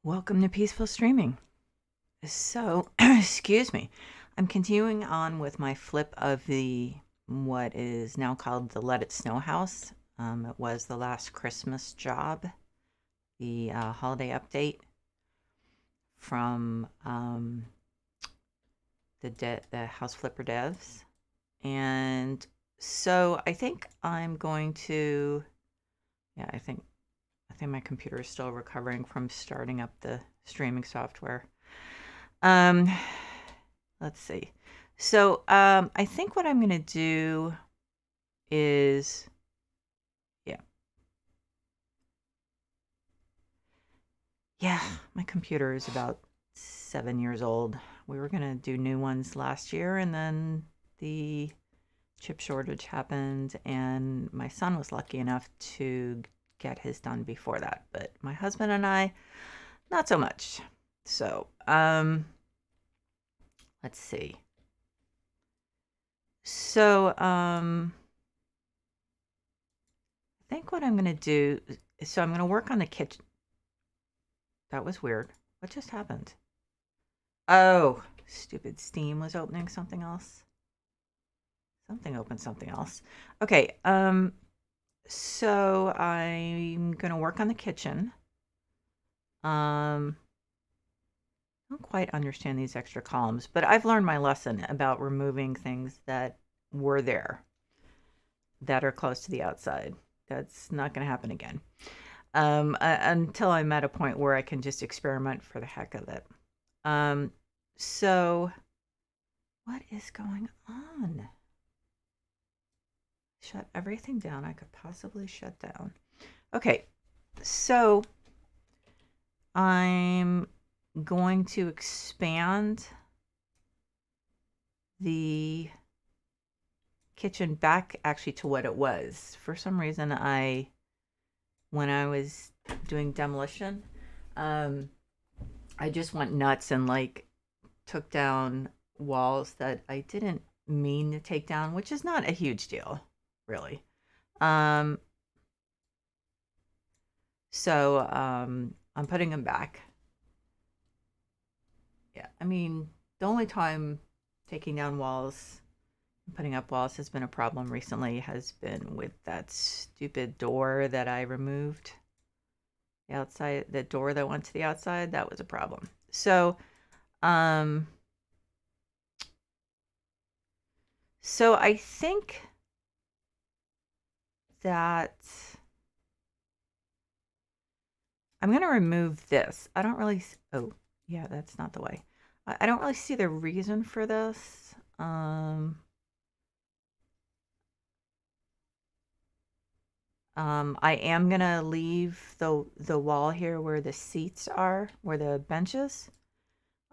Welcome to Peaceful Streaming. So, excuse me. I'm continuing on with my flip of the what is now called the Let It Snow house. It was the last Christmas job, the holiday update from the House Flipper devs, and so I think I'm going to. Yeah, I think my computer is still recovering from starting up the streaming software. Um, let's see. So, I think what I'm gonna do is, yeah, yeah, my computer is about 7 years old. We were gonna do new ones last year, and then the chip shortage happened, and my son was lucky enough to get his done before that, but my husband and I, not so much. So, let's see. So, I think what I'm gonna do is, so I'm gonna work on the kitchen. That was weird. What just happened? Oh, stupid Steam was opening something else. Something opened something else. Okay, so I'm gonna work on the kitchen. I don't quite understand these extra columns, but I've learned my lesson about removing things that were there that are close to the outside. That's not gonna happen again. Until I'm at a point where I can just experiment for the heck of it. Um, so what is going on? Shut everything down I could possibly shut down. Okay, so I'm going to expand the kitchen back actually to what it was. For some reason, when I was doing demolition, um, I just went nuts and like took down walls that I didn't mean to take down, which is not a huge deal, really. Um, so I'm putting them back. Yeah, I mean, the only time taking down walls and putting up walls has been a problem recently has been with that stupid door that I removed. The outside, the door that went to the outside, that was a problem. Um, so I think that I'm going to remove this. I don't really, oh, yeah, that's not the way. I don't really see the reason for this. I am going to leave the wall here where the seats are, where the benches,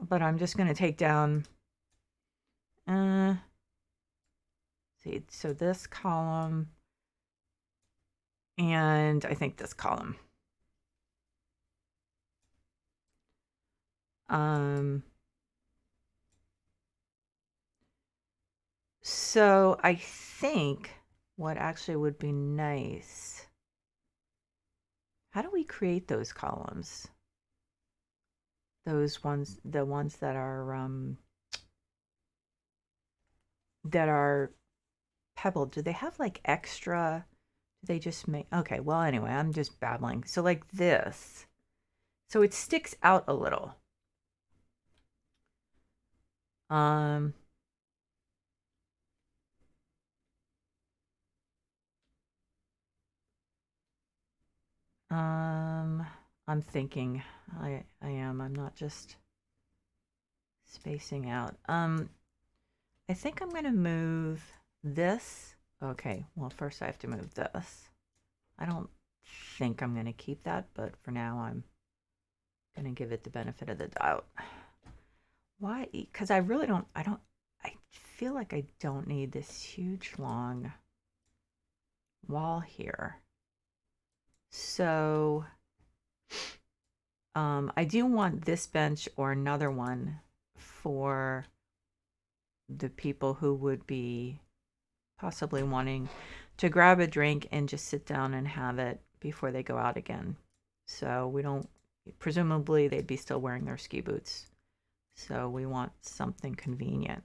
but I'm just going to take down, uh, see, so this column, and I think this column. Um, so I think what actually would be nice, how do we create those columns? Those ones, the ones that are pebbled, do they have like extra, do they just make, okay, well, anyway, I'm just babbling. So like this, so it sticks out a little. Um, I'm thinking, I'm not just spacing out. I think I'm going to move this. Okay, well, first I have to move this. I don't think I'm going to keep that, but for now I'm going to give it the benefit of the doubt. Why? Because I really don't, I feel like I don't need this huge long wall here. So, I do want this bench or another one for the people who would be possibly wanting to grab a drink and just sit down and have it before they go out again. So we don't presumably they'd be still wearing their ski boots. So we want something convenient.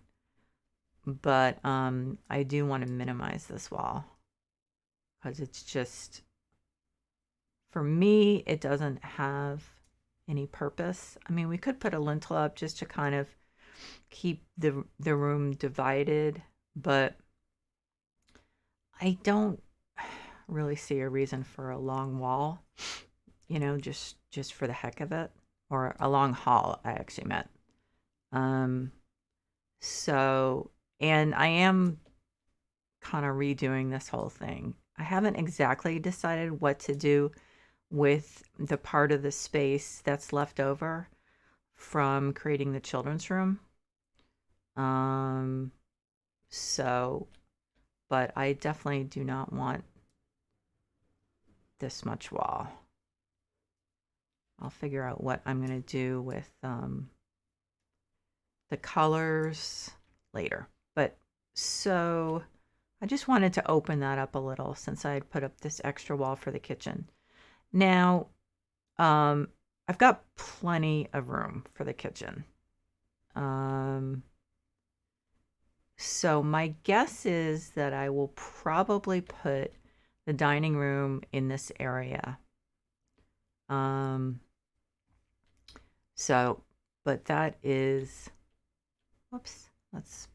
But I do want to minimize this wall because it's just, for me, it doesn't have any purpose. I mean, we could put a lintel up just to kind of keep the room divided, but I don't really see a reason for a long wall, just for the heck of it, or a long hall, I actually meant. So, and I am kind of redoing this whole thing. I haven't exactly decided what to do with the part of the space that's left over from creating the children's room. So, but I definitely do not want this much wall. I'll figure out what I'm going to do with the colors later. But so I just wanted to open that up a little since I had put up this extra wall for the kitchen. Now, I've got plenty of room for the kitchen. So my guess is that I will probably put the dining room in this area. So, but that is, whoops, let's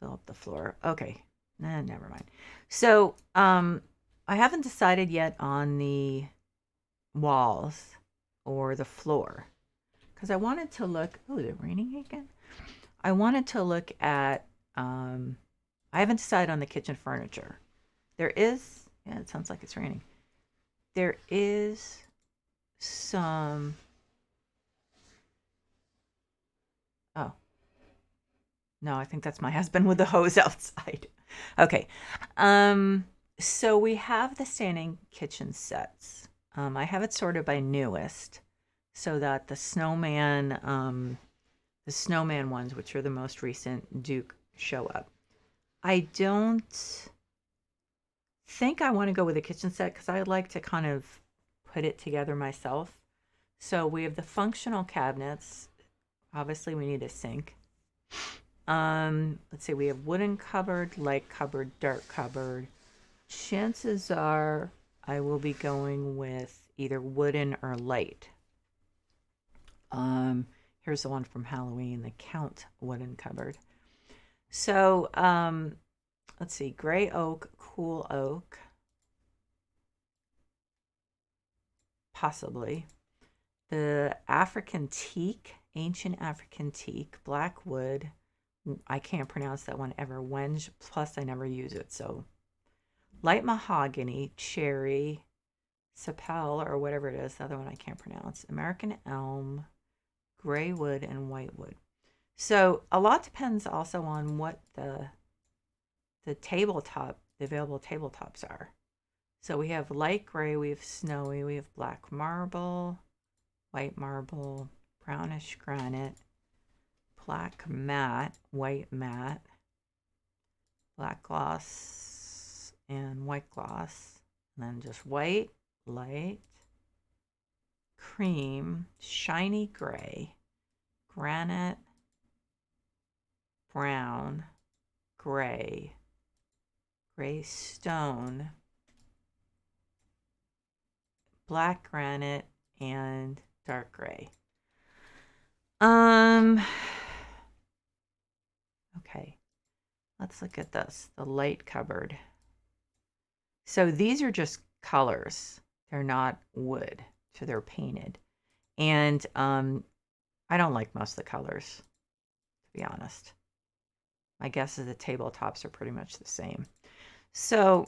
fill up the floor. Okay, never mind. So, I haven't decided yet on the walls or the floor because I wanted to look, oh, is it raining again? I wanted to look at, I haven't decided on the kitchen furniture. There is, yeah, it sounds like it's raining. There is some, oh, no, I think that's my husband with the hose outside. Okay. So we have the standing kitchen sets. I have it sorted by newest so that the snowman ones, which are the most recent, do show up. I don't think I want to go with a kitchen set because I like to kind of put it together myself. So we have the functional cabinets. Obviously, we need a sink. Let's see, we have wooden cupboard, light cupboard, dark cupboard. Chances are I will be going with either wooden or light. Here's the one from Halloween, the Count wooden cupboard. So, let's see, gray oak, cool oak, possibly. The African teak, ancient African teak, black wood. I can't pronounce that one ever. Wenge, plus I never use it. So light mahogany, cherry, sapel, or whatever it is. The other one I can't pronounce. American elm, gray wood, and white wood. So a lot depends also on what the available tabletops are. So we have light gray, we have snowy, we have black marble, white marble, brownish granite, black matte, white matte, black gloss, and white gloss. And then just white, light, cream, shiny gray, granite, brown, gray, gray stone, black granite, and dark gray. Okay, let's look at this, the light cupboard. So these are just colors. They're not wood, so they're painted. And I don't like most of the colors, to be honest. My guess is the tabletops are pretty much the same. So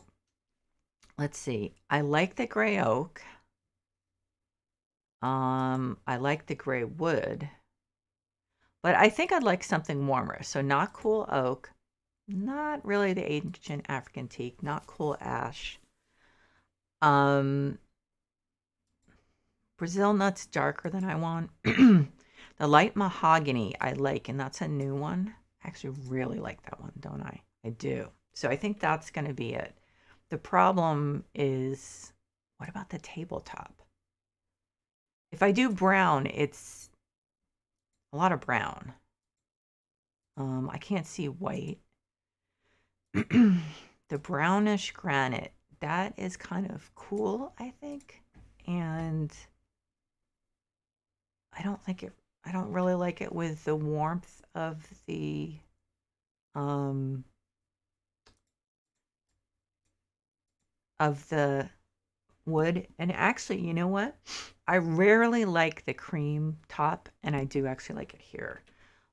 let's see. I like the gray oak. I like the gray wood. But I think I'd like something warmer. So not cool oak, not really the ancient African teak, not cool ash. Brazil nut's darker than I want. The light mahogany I like, and that's a new one. I actually really like that one, don't I? I do. So I think that's going to be it. The problem is, what about the tabletop? If I do brown, it's a lot of brown. I can't see white. The brownish granite, that is kind of cool, I think. And I don't really like it with the warmth um of the wood. And actually, you know what? I rarely like the cream top, and I do actually like it here.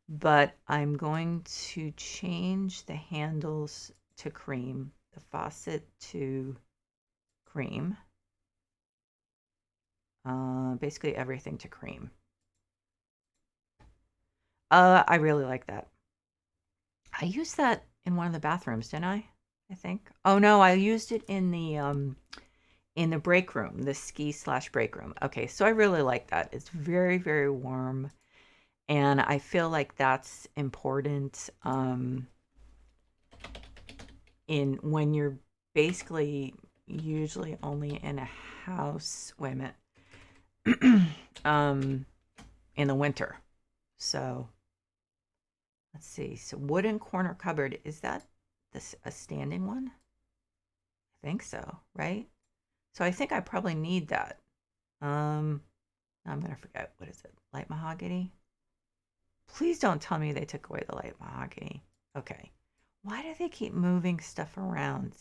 But I'm going to change the handles to cream, the faucet to cream, basically everything to cream. I really like that. I used that in one of the bathrooms, didn't I? I think. Oh no, I used it in the break room, the ski/break room. Okay, so I really like that. It's very, very warm, and I feel like that's important in when you're basically usually only in a house. Wait a minute. In the winter. So let's see. So wooden corner cupboard, is that this a standing one? I think so, right? So I think I probably need that. I'm gonna forget. What is it? Light mahogany? Please don't tell me they took away the light mahogany. Okay. Why do they keep moving stuff around?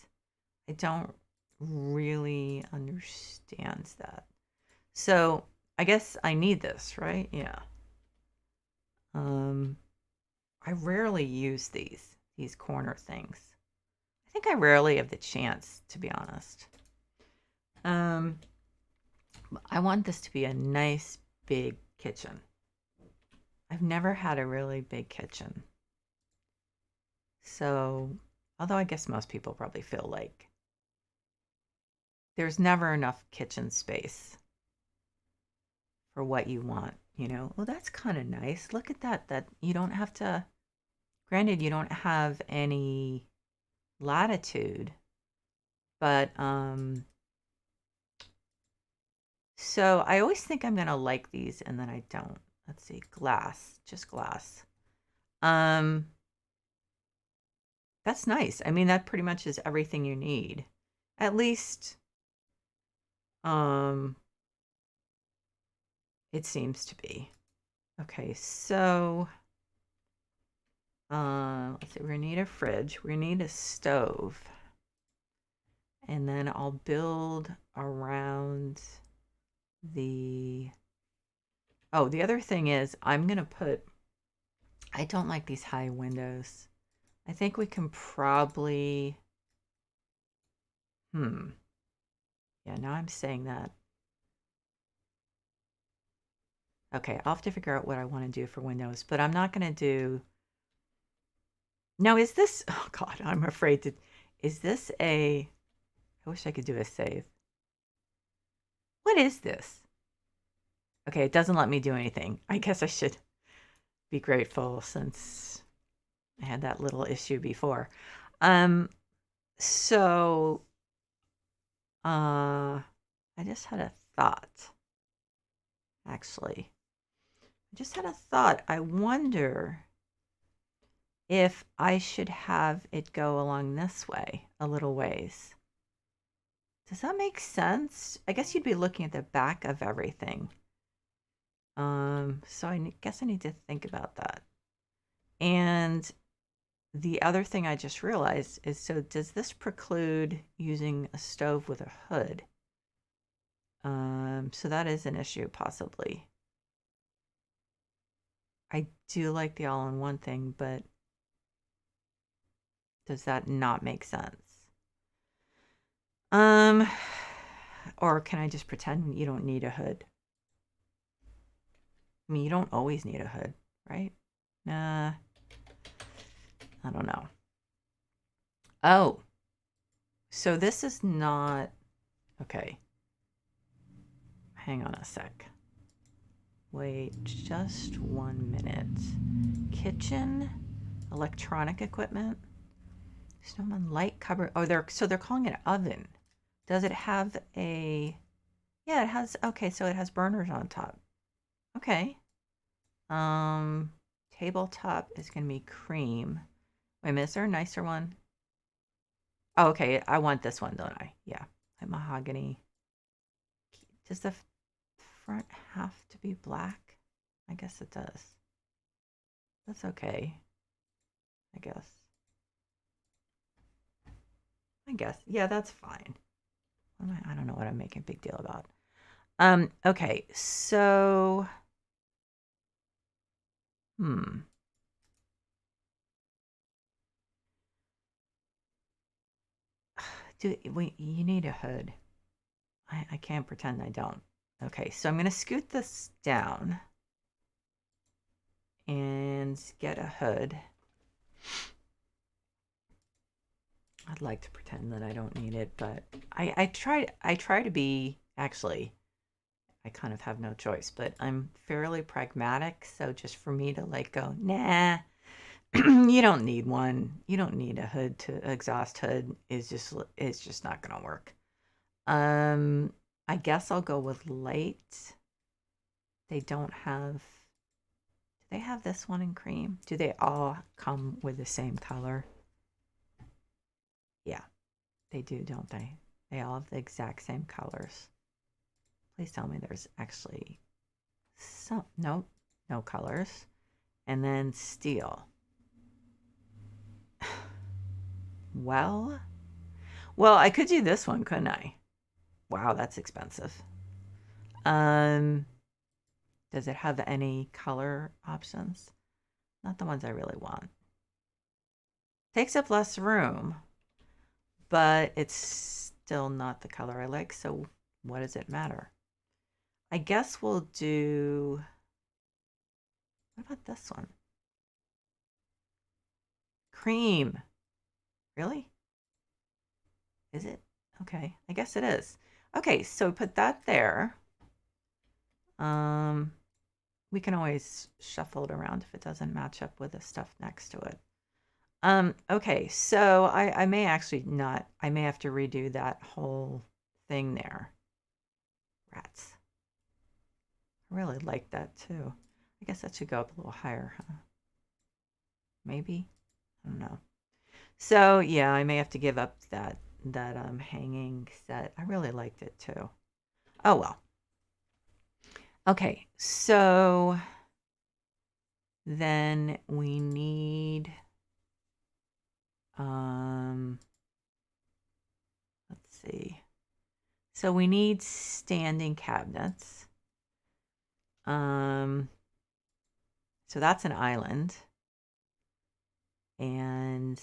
I don't really understand that. So I guess I need this, right? Yeah. Um, I rarely use these corner things. I think I rarely have the chance, to be honest. Um, I want this to be a nice big kitchen. I've never had a really big kitchen. So, although I guess most people probably feel like there's never enough kitchen space for what you want, you know? Well, that's kind of nice. Look at that. That you don't have to, granted, you don't have any latitude, but so I always think I'm gonna like these and then I don't. Let's see, glass, just glass. Um, that's nice. I mean, that pretty much is everything you need. At least, um, it seems to be. Okay, so let's see, we're gonna need a fridge, we're gonna need a stove, and then I'll build around the oh, the other thing is I'm gonna put I don't like these high windows. I think we can probably yeah, now I'm saying that. Okay, I'll have to figure out what I want to do for windows, but I'm not gonna do now is this oh god, I'm afraid to is this a I wish I could do a save. What is this? Okay, it doesn't let me do anything. I guess I should be grateful since I had that little issue before. Um, so I just had a thought. Actually, I just had a thought. I wonder if I should have it go along this way a little ways. Does that make sense? I guess you'd be looking at the back of everything. So I guess I need to think about that. And the other thing I just realized is, so does this preclude using a stove with a hood? So that is an issue possibly. I do like the all-in-one thing, but does that not make sense? Um, or can I just pretend you don't need a hood? I mean, you don't always need a hood, right? Nah, I don't know. Oh, so this is not, okay. Hang on a sec. Wait just 1 minute. Kitchen, electronic equipment, snowman light cupboard. Oh, they're calling it oven. Does it have a Yeah, it has, okay, so it has burners on top. Okay. Um, tabletop is going to be cream. Wait a minute, is there a nicer one? Oh, okay, I want this one, don't I? Yeah, like mahogany. Does the front have to be black? I guess it does. That's okay, I guess. I guess. Yeah, that's fine. I don't know what I'm making a big deal about. Okay, so hmm. You need a hood. I can't pretend I don't. Okay, so I'm gonna scoot this down and get a hood. I'd like to pretend that I don't need it, but I try to be, actually, I kind of have no choice, but I'm fairly pragmatic, so just for me to like go, nah, you don't need one. You don't need a hood to exhaust hood is just not gonna work. Um I guess I'll go with light. They don't have, do they have this one in cream? Do they all come with the same color? Yeah, they do, don't they? They all have the exact same colors. Please tell me there's actually some, nope, no colors. And then steel. Well, I could do this one, couldn't I? Wow, that's expensive. Um, does it have any color options? Not the ones I really want. Takes up less room, but it's still not the color I like, so what does it matter? I guess we'll do, what about this one? Cream. Really? Is it? Okay, I guess it is. Okay, so put that there. Um, we can always shuffle it around if it doesn't match up with the stuff next to it. Okay, so I may actually not, I may have to redo that whole thing there. Rats. I really like that too. I guess that should go up a little higher, huh? Maybe? I don't know. So yeah, I may have to give up that hanging set. I really liked it too. Oh well. Okay, so then we need let's see. So we need standing cabinets. Um so that's an island. And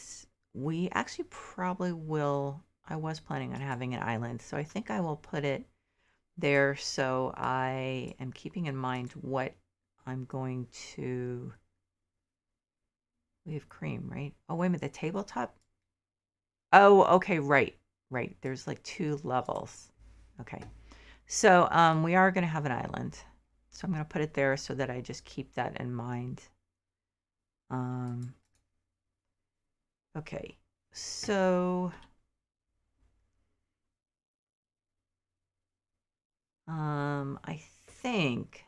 we actually probably will, I was planning on having an island, so I think I will put it there, so I am keeping in mind what I'm going to, we have cream, right? Oh, wait a minute, the tabletop? Oh, okay, right, right. There's like two levels. Okay. So we are going to have an island. So I'm going to put it there so that I just keep that in mind. Um, okay. So I think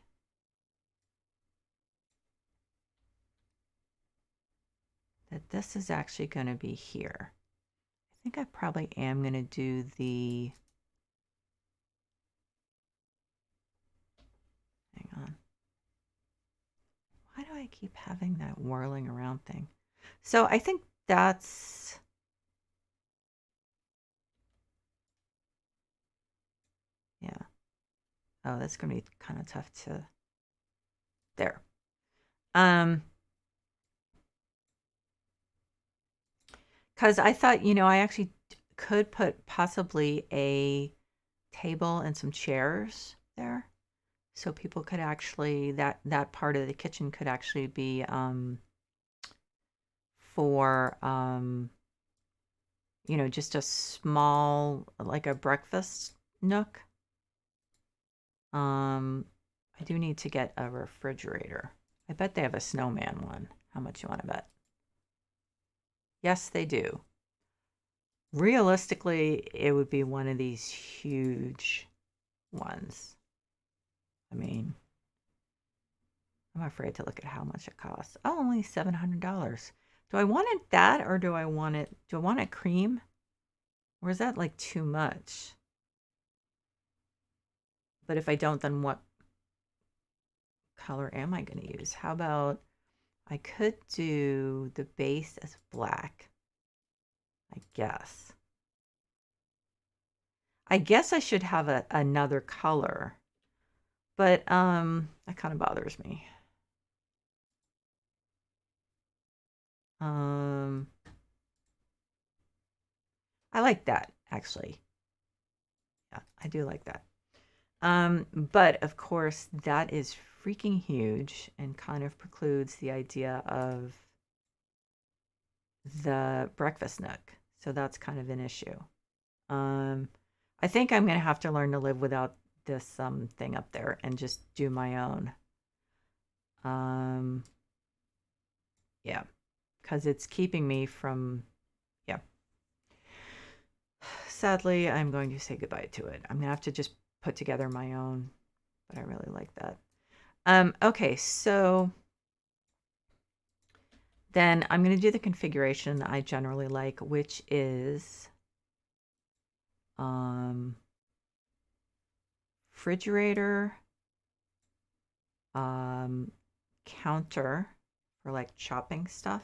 that this is actually going to be here. I think I probably am going to do the, hang on. Why do I keep having that whirling around thing? So I think that's, yeah. Oh, that's going to be kind of tough to, there. Um, because I thought, I actually could put possibly a table and some chairs there. So people could actually, that part of the kitchen could actually be for just a small, like a breakfast nook. I do need to get a refrigerator. I bet they have a snowman one. How much you want to bet? Yes, they do. Realistically, it would be one of these huge ones. I mean, I'm afraid to look at how much it costs. Oh, only $700. Do I want it that, or do I want it cream? Or is that like too much? But if I don't, then what color am I going to use? How about I could do the base as black, I guess. I guess I should have another color, but that kind of bothers me. I like that, actually. Yeah, I do like that. But of course, that is freaking huge and kind of precludes the idea of the breakfast nook. So that's kind of an issue. I think I'm going to have to learn to live without this thing up there and just do my own. Yeah, because it's keeping me from, yeah. Sadly, I'm going to say goodbye to it. I'm going to have to just put together my own, but I really like that. Okay, so then I'm going to do the configuration that I generally like, which is refrigerator, counter for like chopping stuff,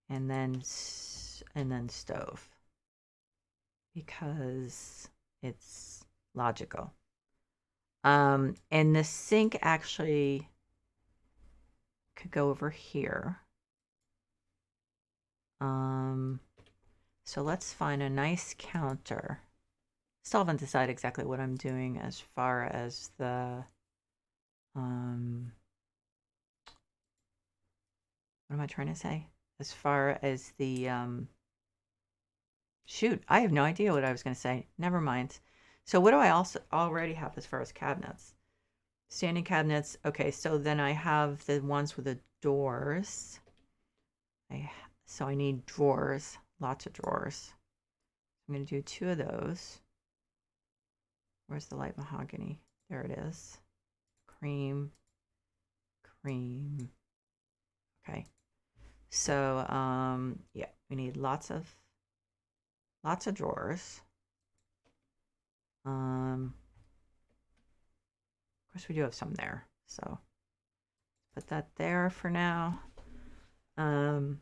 and then stove, because it's logical. And the sink actually could go over here. So let's find a nice counter. Still haven't decided exactly what I'm doing as far as the what am I trying to say? As far as the shoot, I have no idea what I was going to say. Never mind. So what do I also already have as far as cabinets? Standing cabinets. Okay, so then I have the ones with the doors. So I need drawers, lots of drawers. I'm going to do 2 of those. Where's the light mahogany? There it is. Cream. Okay. So, yeah, we need lots of drawers. Of course, we do have some there. So, put that there for now. Kind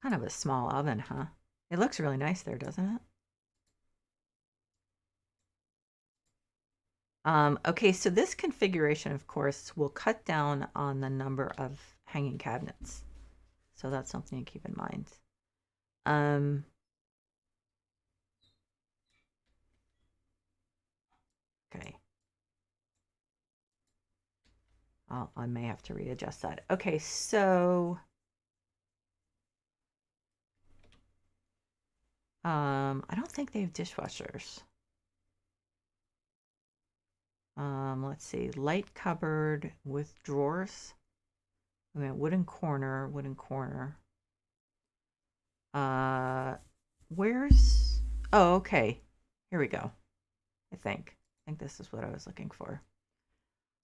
of a small oven, huh? It looks really nice there, doesn't it? Okay, so this configuration, of course, will cut down on the number of hanging cabinets. So that's something to keep in mind. Okay. I may have to readjust that. Okay, so I don't think they have dishwashers. Let's see, light cupboard with drawers. I mean, wooden corner. Where's? Oh, okay. Here we go. I think this is what I was looking for.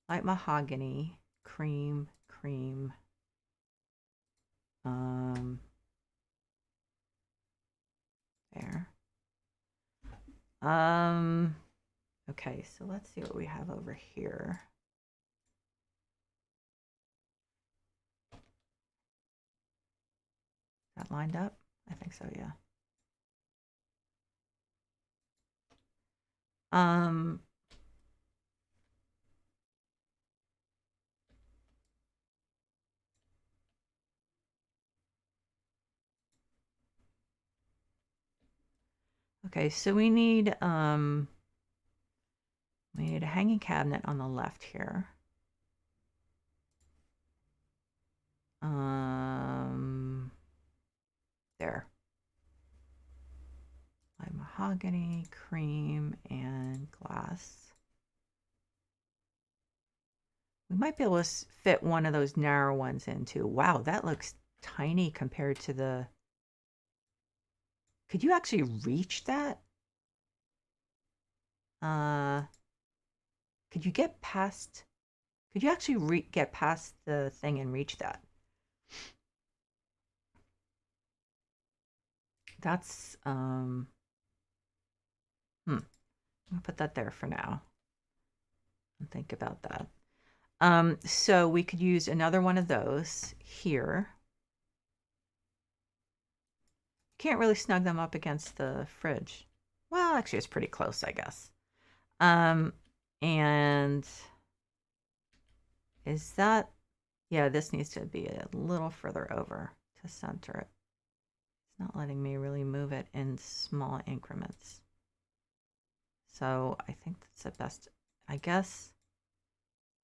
Light mahogany, cream. There. Okay, so let's see what we have over here. That lined up? I think so, yeah. Okay, so we need a hanging cabinet on the left here. There. Light mahogany, cream, and glass. We might be able to fit one of those narrow ones into. Wow, that looks tiny compared to the Could you actually reach that? Could you get past? Could you actually get past the thing and reach that? That's I'll put that there for now and think about that. So we could use another one of those here. Can't really snug them up against the fridge. Well, actually, it's pretty close, I guess. And is that, yeah, this needs to be a little further over to center it. It's not letting me really move it in small increments. So I think that's the best, I guess,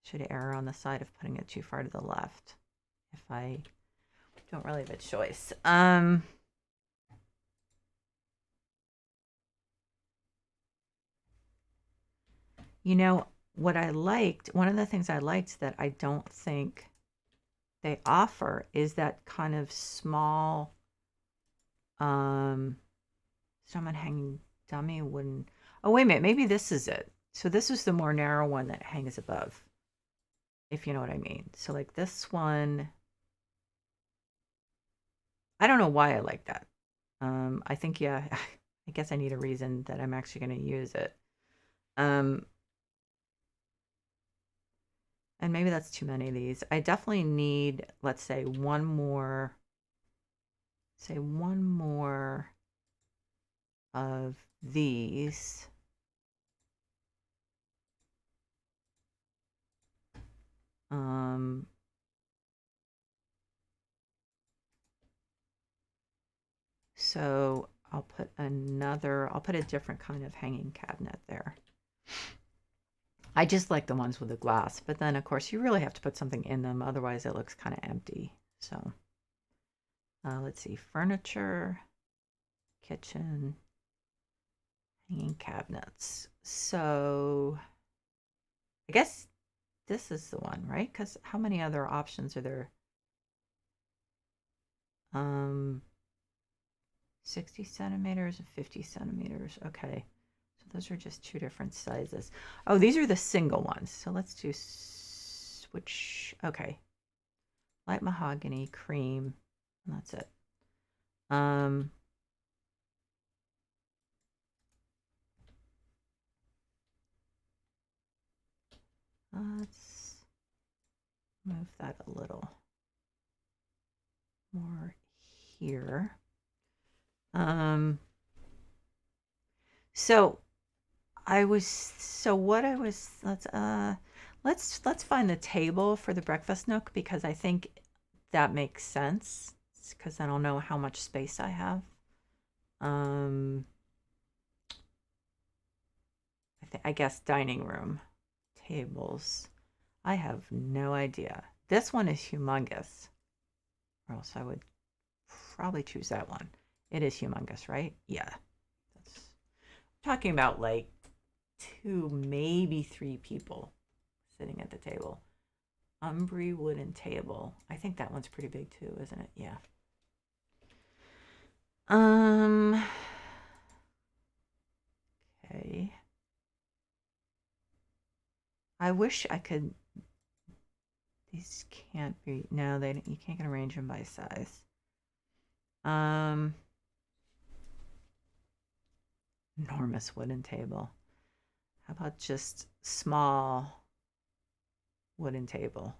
should err on the side of putting it too far to the left if I don't really have a choice. You know, what I liked, one of the things I liked that I don't think they offer is that kind of small someone hanging dummy wooden. Oh, wait a minute, maybe this is it. So this is the more narrow one that hangs above, if you know what I mean. So like this one, I don't know why I like that. I think, yeah, I guess I need a reason that I'm actually going to use it. And maybe that's too many of these. I definitely need, let's say, one more of these. So I'll put a different kind of hanging cabinet there. I just like the ones with the glass, but then of course you really have to put something in them, otherwise it looks kind of empty. So let's see, furniture, kitchen, hanging cabinets. So I guess this is the one, right? Because how many other options are there? 60 centimeters and 50 centimeters. Okay. So those are just two different sizes. Oh, these are the single ones. So let's do switch. Okay. Light mahogany, cream, and that's it. Let's move that a little more here. So let's find the table for the breakfast nook because I think that makes sense because then I'll know how much space I have. I guess dining room tables. I have no idea. This one is humongous, or else I would probably choose that one. It is humongous, right? Yeah. That's talking about like 2, maybe 3 people sitting at the table. Umbry wooden table. I think that one's pretty big too, isn't it? Yeah. Okay. I wish I could. These can't be. No, they. You can't arrange them by size. Enormous wooden table. How about just small wooden table?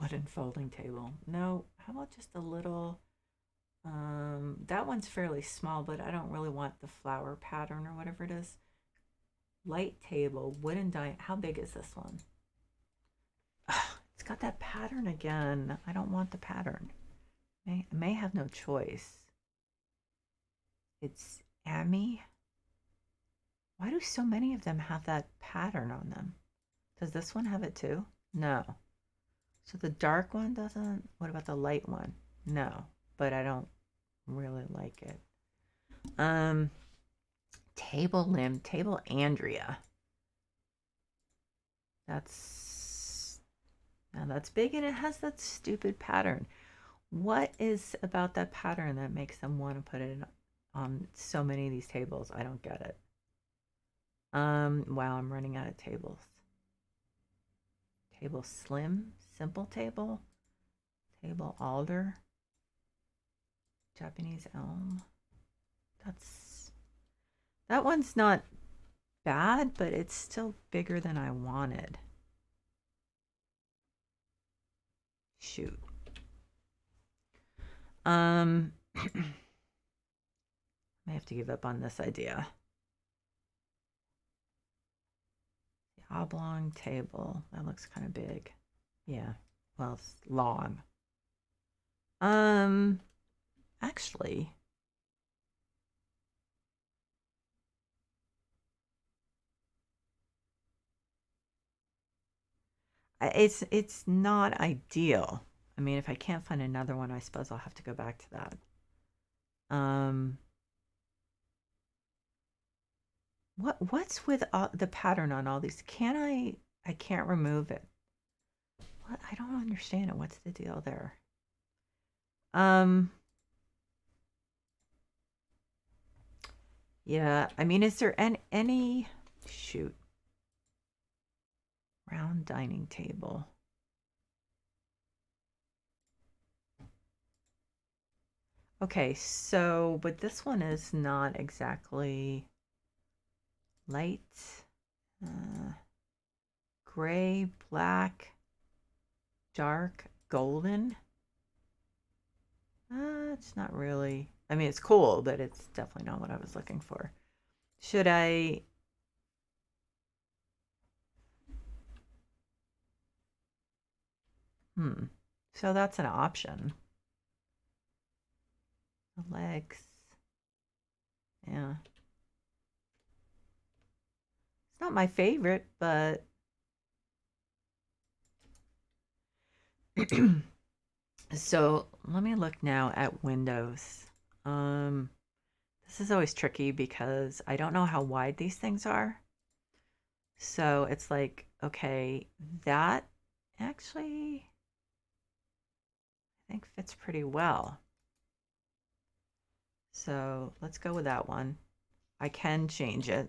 Wooden folding table. No, how about just a little, that one's fairly small, but I don't really want the flower pattern or whatever it is. Light table, wooden how big is this one? Ugh, it's got that pattern again. I don't want the pattern. I may have no choice. It's Amy. Why do so many of them have that pattern on them? Does this one have it too? No. So the dark one doesn't? What about the light one? No, but I don't really like it. Table Andrea. That's big and it has that stupid pattern. What is about that pattern that makes them want to put it on so many of these tables? I don't get it. Wow, I'm running out of tables. Table slim, simple table, table alder, Japanese elm. That one's not bad, but it's still bigger than I wanted. Shoot. I have to give up on this idea. The oblong table. That looks kind of big. Yeah. Well, it's long. Actually, it's not ideal. I mean, if I can't find another one, I suppose I'll have to go back to that. What's with the pattern on all these? I can't remove it. What? I don't understand it. What's the deal there? Yeah, I mean, is there any shoot round dining table? Okay, so but this one is not exactly light, gray, black, dark, golden. It's not really. I mean, it's cool, but it's definitely not what I was looking for. Should I? So that's an option. The legs. Yeah. It's not my favorite, but so let me look now at windows. This is always tricky because I don't know how wide these things are. So it's like, okay, that actually I think fits pretty well. So let's go with that one. I can change it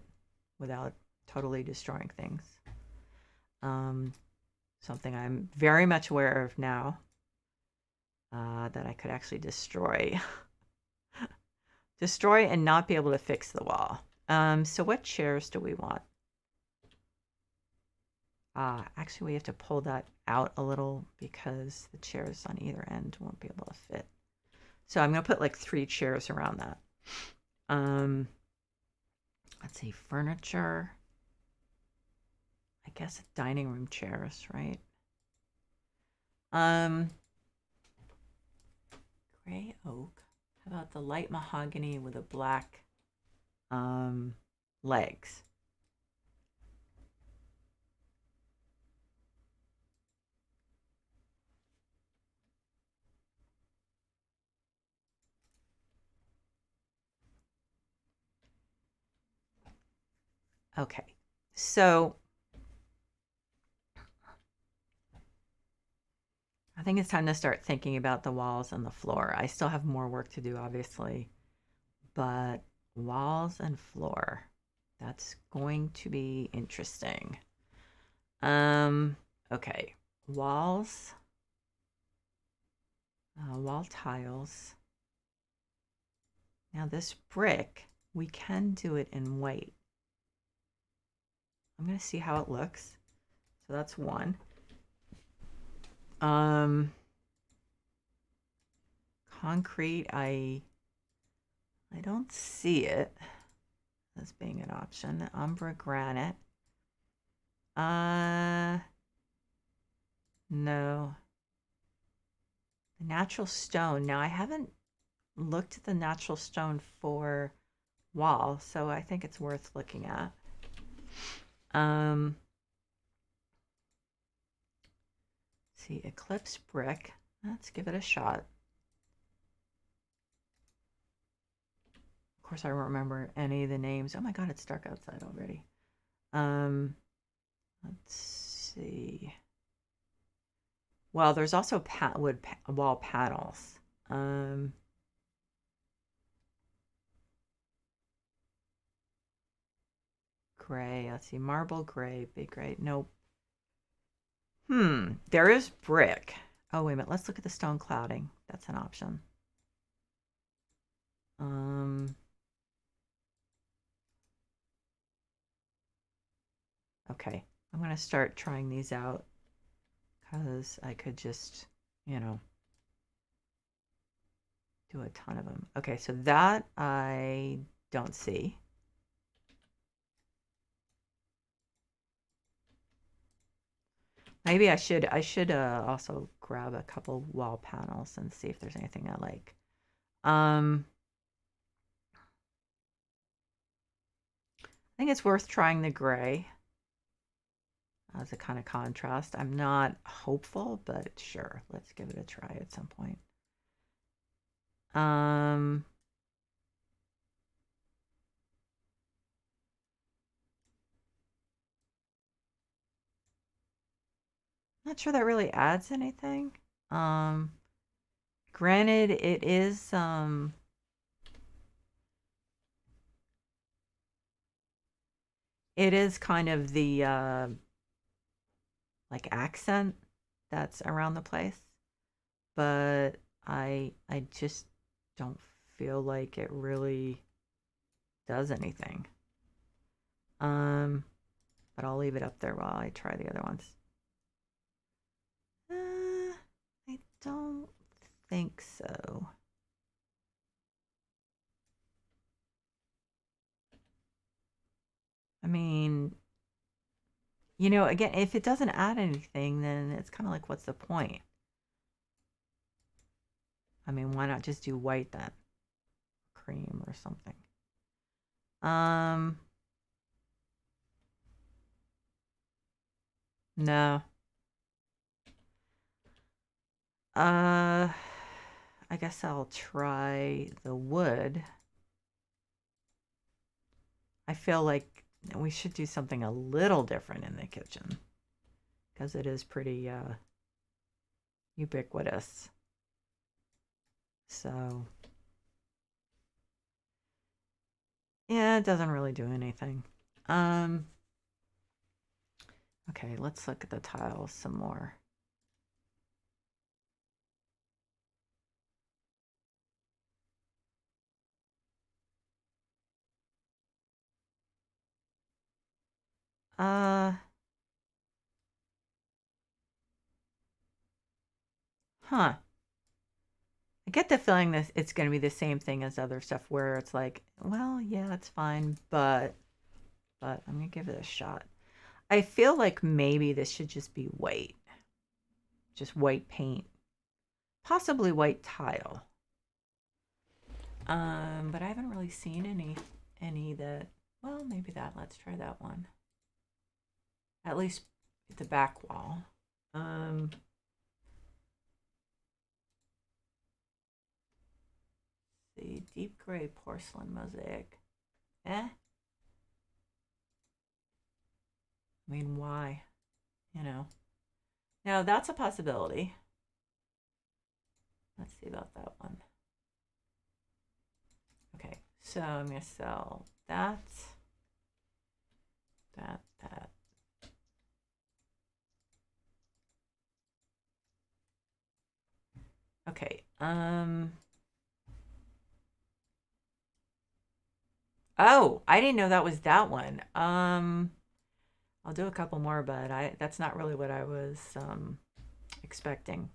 without totally destroying things. Something I'm very much aware of now that I could actually destroy. Destroy and not be able to fix the wall. So what chairs do we want? Actually, we have to pull that out a little because the chairs on either end won't be able to fit. So I'm going to put like 3 chairs around that. Let's see, furniture. I guess dining room chairs, right? Gray oak. How about the light mahogany with the black legs? Okay, so I think it's time to start thinking about the walls and the floor. I still have more work to do, obviously, but walls and floor, that's going to be interesting. Okay, walls, wall tiles. Now this brick, we can do it in white. I'm going to see how it looks. So that's one. Concrete, I don't see it as being an option. Umbra granite. No. The natural stone. Now I haven't looked at the natural stone for wall, so I think it's worth looking at. See, eclipse brick. Let's give it a shot. Of course, I don't remember any of the names. Oh my god, it's dark outside already. Let's see. Well, there's also wood wall panels. Um, gray. Let's see. Marble gray. Big gray. Nope. There is brick. Oh, wait a minute. Let's look at the stone clouding. That's an option. Okay. I'm going to start trying these out because I could just, you know, do a ton of them. Okay, so that I don't see. Maybe I should also grab a couple wall panels and see if there's anything I like. I think it's worth trying the gray as a kind of contrast. I'm not hopeful, but sure, let's give it a try at some point. Not sure that really adds anything. Granted, it is kind of the like accent that's around the place, but I just don't feel like it really does anything. But I'll leave it up there while I try the other ones. I don't think so. I mean, you know, again, if it doesn't add anything, then it's kind of like, what's the point? I mean, why not just do white then? Cream or something. No. I guess I'll try the wood. I feel like we should do something a little different in the kitchen because it is pretty ubiquitous. So, yeah, it doesn't really do anything. Okay, let's look at the tiles some more. Huh. I get the feeling that it's going to be the same thing as other stuff where it's like, well, yeah, it's fine, but I'm going to give it a shot. I feel like maybe this should just be white. Just white paint. Possibly white tile. But I haven't really seen any that, well, maybe that. Let's try that one. At least the back wall. The deep gray porcelain mosaic. I mean, why? You know. Now that's a possibility. Let's see about that one. Okay, so I'm gonna sell that. Okay. Oh, I didn't know that was that one. I'll do a couple more, but that's not really what I was expecting.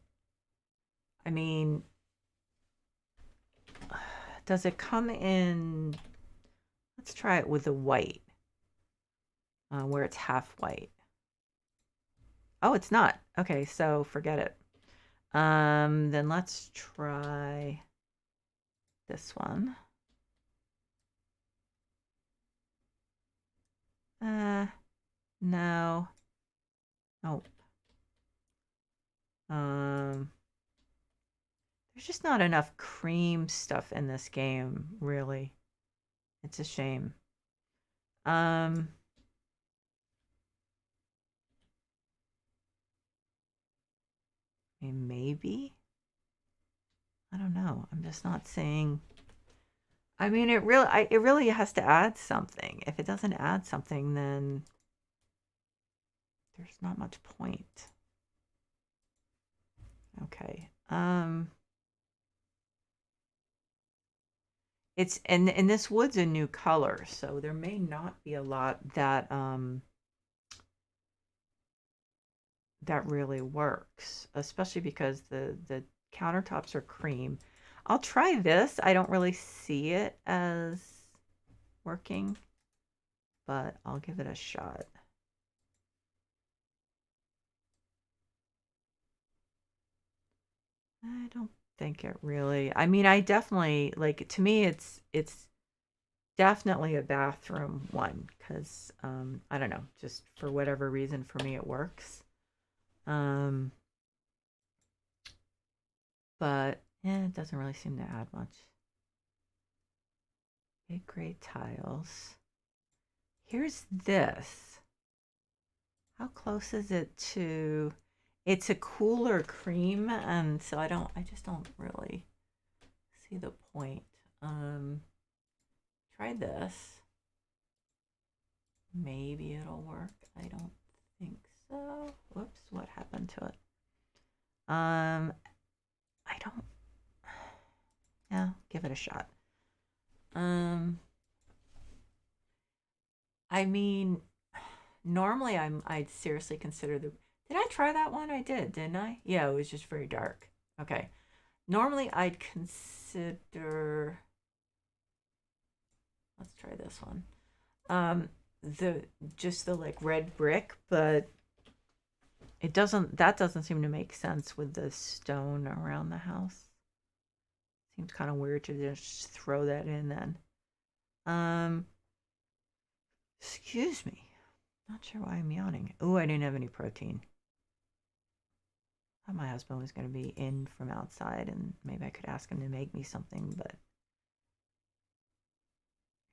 I mean, does it come in? Let's try it with the white, where it's half white. Oh, it's not. Okay, so forget it. Then let's try this one. No. Nope. There's just not enough cream stuff in this game, really. It's a shame. Maybe? I don't know. know. I'm just not seeing. I mean, it really has to add something. If it doesn't add something, then there's not much point. Okay. It's and this wood's a new color, so there may not be a lot that that really works, especially because the countertops are cream. I'll try this. I don't really see it as working, but I'll give it a shot. I don't think it really. I mean, I definitely like to me it's definitely a bathroom one cuz I don't know, just for whatever reason for me it works. Um but yeah, it doesn't really seem to add much. Big gray tiles. Here's this. How close is it to it's a cooler cream and so I just don't really see the point. Try this. Maybe it'll work. I don't think so. Whoops, what happened to it? I don't. Yeah, give it a shot. Um, I mean, normally I'd seriously consider the. Did I try that one? I did, didn't I? Yeah, it was just very dark. Okay. Normally I'd consider. Let's try this one. The just the like red brick, but it doesn't. That doesn't seem to make sense with the stone around the house. Seems kind of weird to just throw that in then. Um, excuse me. Not sure why I'm yawning. Oh, I didn't have any protein. I thought my husband was going to be in from outside and maybe I could ask him to make me something, but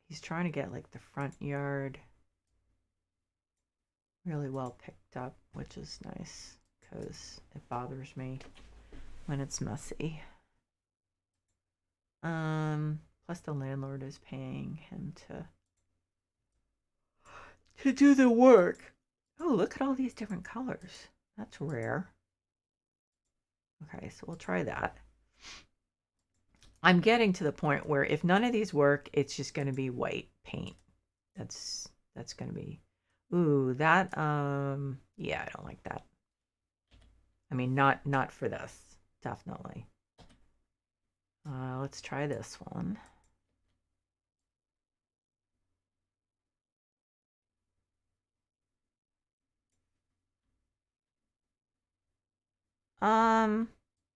he's trying to get like the front yard really well picked up, which is nice because it bothers me when it's messy. Plus the landlord is paying him to do the work. Oh, look at all these different colors. That's rare. Okay, so we'll try that. I'm getting to the point where if none of these work, it's just going to be white paint. That's going to be. Ooh, that yeah, I don't like that. I mean, not for this. Definitely. Let's try this one.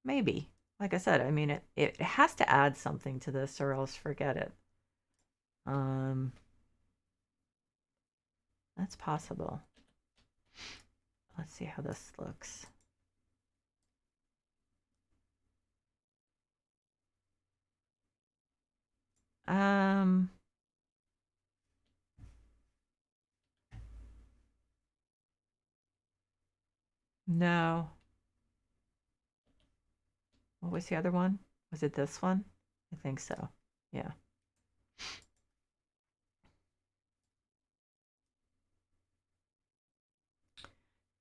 Maybe. Like I said, I mean it has to add something to this or else forget it. Um that's possible. Let's see how this looks. Um no. What was the other one? Was it this one? I think so. Yeah.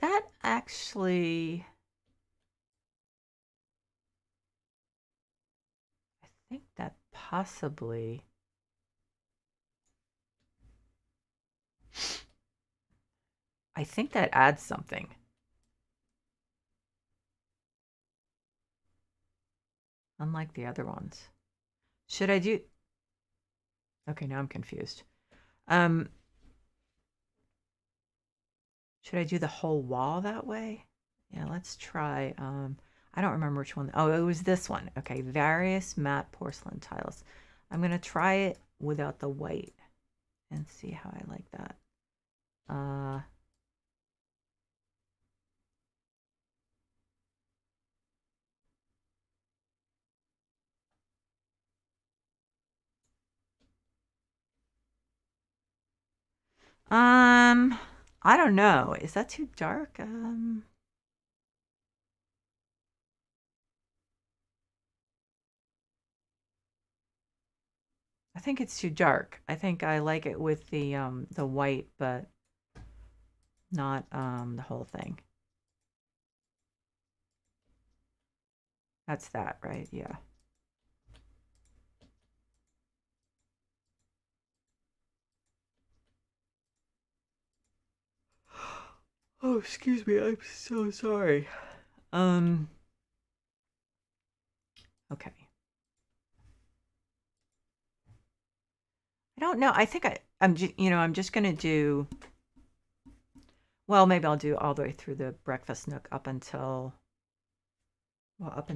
That actually I think that possibly I think that adds something. Unlike the other ones. Should I do Okay, now I'm confused. Um should I do the whole wall that way? Yeah, let's try. I don't remember which one. Oh, it was this one. Okay, various matte porcelain tiles. I'm gonna try it without the white and see how I like that. Uh, um, I don't know. Is that too dark? I think it's too dark. I think I like it with the white, but not the whole thing. That's that, right? Yeah. Oh, excuse me. I'm so sorry. Um okay. I don't know. I think I'm just going to do, well, maybe I'll do all the way through the breakfast nook up until like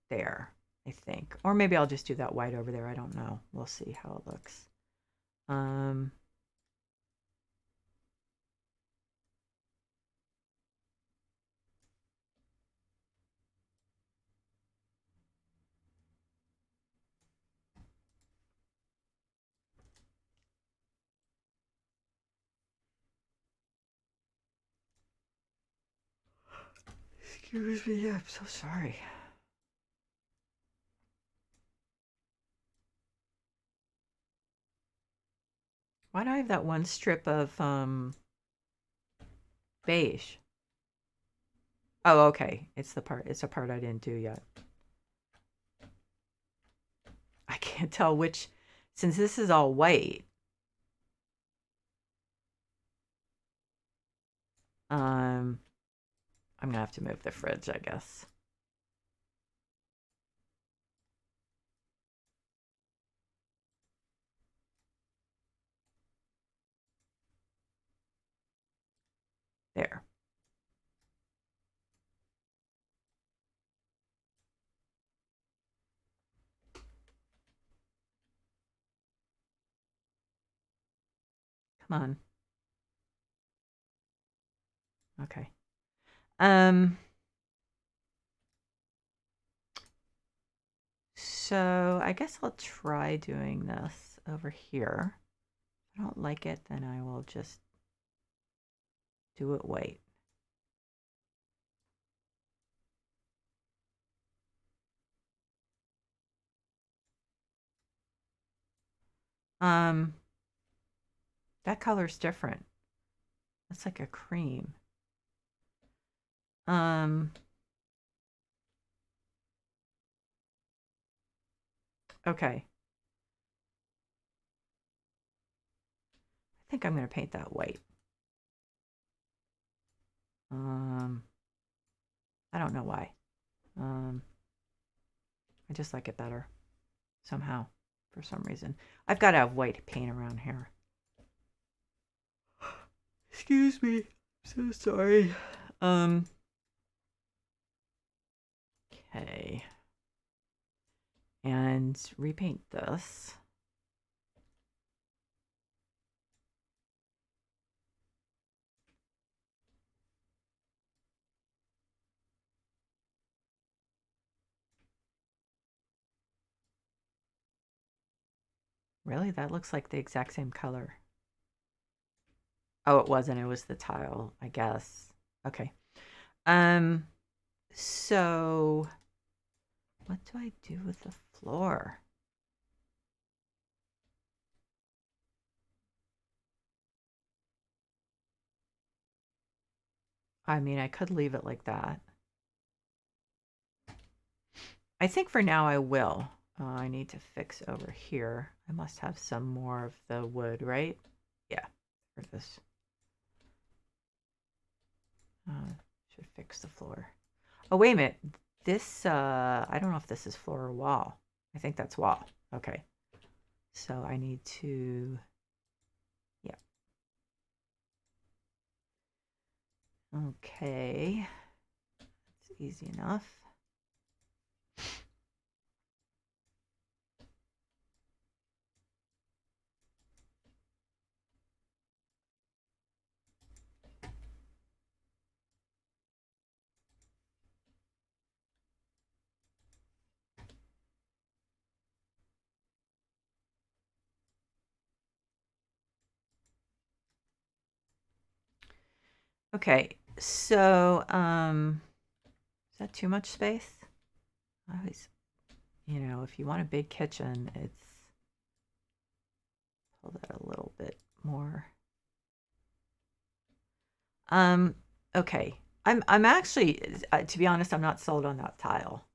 there, I think. Or maybe I'll just do that white over there. I don't know. We'll see how it looks. Um Excuse me. I'm so sorry. Why do I have that one strip of beige? Oh, okay. It's a part I didn't do yet. I can't tell which, since this is all white. Um I'm gonna have to move the fridge, I guess. There. Come on. Okay. Um so I guess I'll try doing this over here. If I don't like it, then I will just do it white. Um that color's different. It's like a cream. Um okay. I think I'm gonna paint that white. Um I don't know why. Um I just like it better somehow, for some reason. I've got to have white paint around here. Excuse me. I'm so sorry. Um okay. And repaint this. Really? That looks like the exact same color. Oh, it wasn't. It was the tile, I guess. Okay. Um, so what do I do with the floor? I mean, I could leave it like that. I think for now I will. I need to fix over here. I must have some more of the wood, right? Yeah, for this. Should fix the floor. Oh, wait a minute. This, I don't know if this is floor or wall. I think that's wall. Okay. So I need to, yeah. Okay. That's easy enough. Okay. So, is that too much space? I always, you know, if you want a big kitchen, it's pull that a little bit more. Okay. I'm actually, to be honest, I'm not sold on that tile.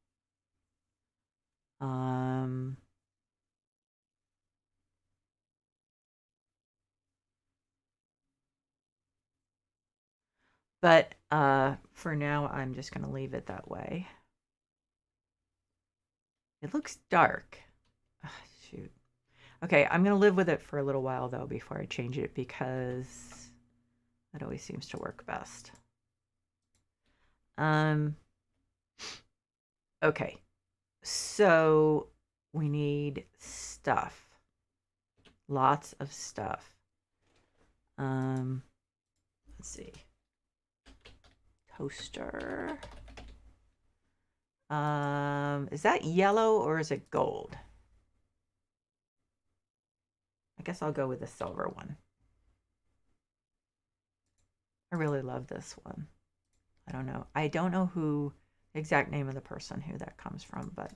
But for now, I'm just going to leave it that way. It looks dark. Ugh, shoot. Okay, I'm going to live with it for a little while, though, before I change it, because that always seems to work best. Okay, so we need stuff. Lots of stuff. Let's see. Toaster. Is that yellow or is it gold? I guess I'll go with the silver one. I really love this one. I don't know. I don't know who the exact name of the person who that comes from, but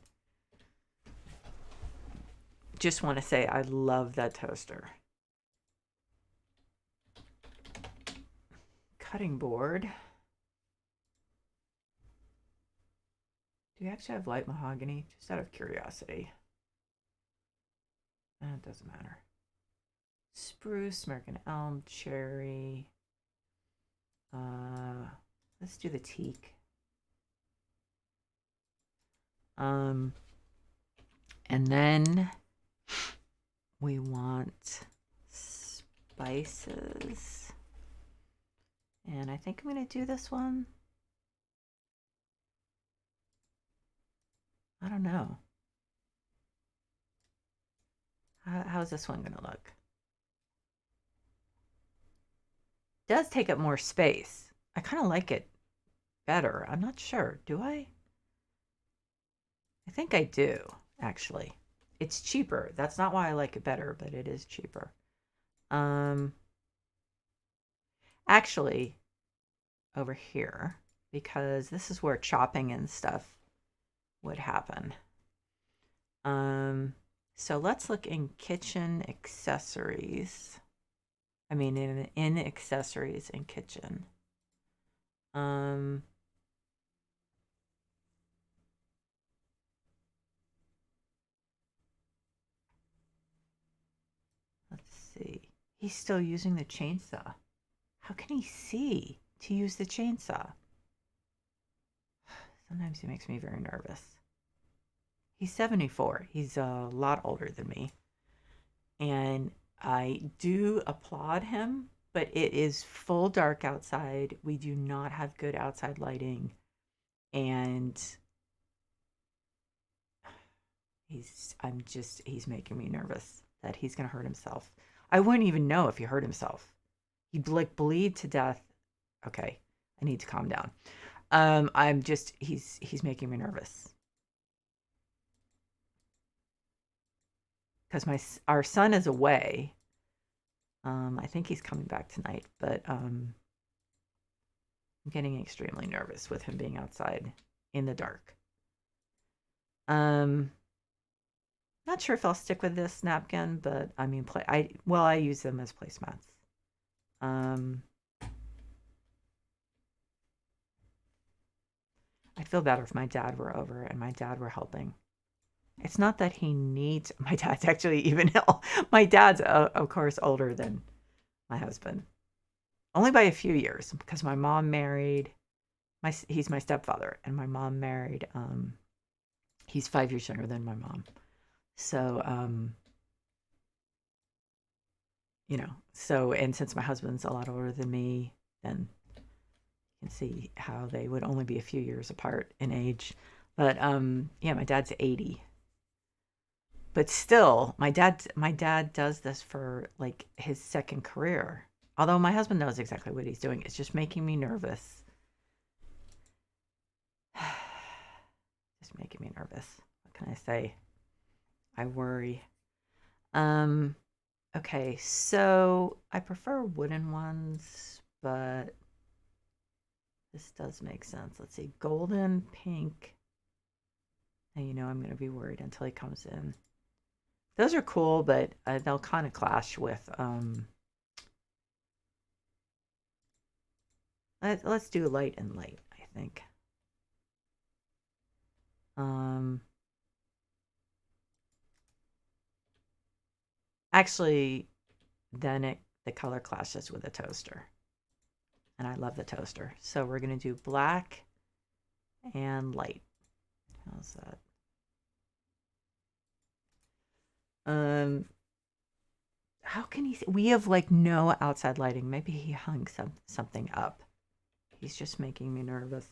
just want to say I love that toaster. Cutting board. Do you actually have light mahogany? Just out of curiosity. It doesn't matter. Spruce, American elm, cherry. Let's do the teak. And then we want spices. And I think I'm going to do this one. I don't know. How's this one going to look? It does take up more space. I kind of like it better. I'm not sure. Do I? I think I do, actually. It's cheaper. That's not why I like it better, but it is cheaper. Actually, over here, because this is where chopping and stuff would happen. So let's look in kitchen accessories. I mean, in accessories in kitchen. Let's see. He's still using the chainsaw. How can he see to use the chainsaw? Sometimes he makes me very nervous. He's 74. He's a lot older than me. And I do applaud him, but it is full dark outside. We do not have good outside lighting. And he's making me nervous that he's going to hurt himself. I wouldn't even know if he hurt himself. He'd like bleed to death. Okay, I need to calm down. He's making me nervous. Because our son is away. I think he's coming back tonight, but I'm getting extremely nervous with him being outside in the dark. Not sure if I'll stick with this napkin, but I mean, I use them as placemats. I'd feel better if my dad were over and my dad were helping. It's not that he needs, my dad's actually even ill. My dad's, of course, older than my husband. Only by a few years, because my mom married, he's my stepfather, and my mom married, he's 5 years younger than my mom. So, and since my husband's a lot older than me, then you can see how they would only be a few years apart in age. But, yeah, my dad's 80. But still, my dad does this for like his second career. Although my husband knows exactly what he's doing. It's just making me nervous. Just making me nervous. What can I say? I worry. Okay, so I prefer wooden ones, but this does make sense. Let's see, golden, pink, And you know I'm going to be worried until he comes in. Those are cool, but they'll kind of clash with... let's do light and light, I think. Actually, then the color clashes with the toaster. And I love the toaster. So we're going to do black and light. How's that? How can he see? We have like no outside lighting. Maybe he hung something up. He's just making me nervous.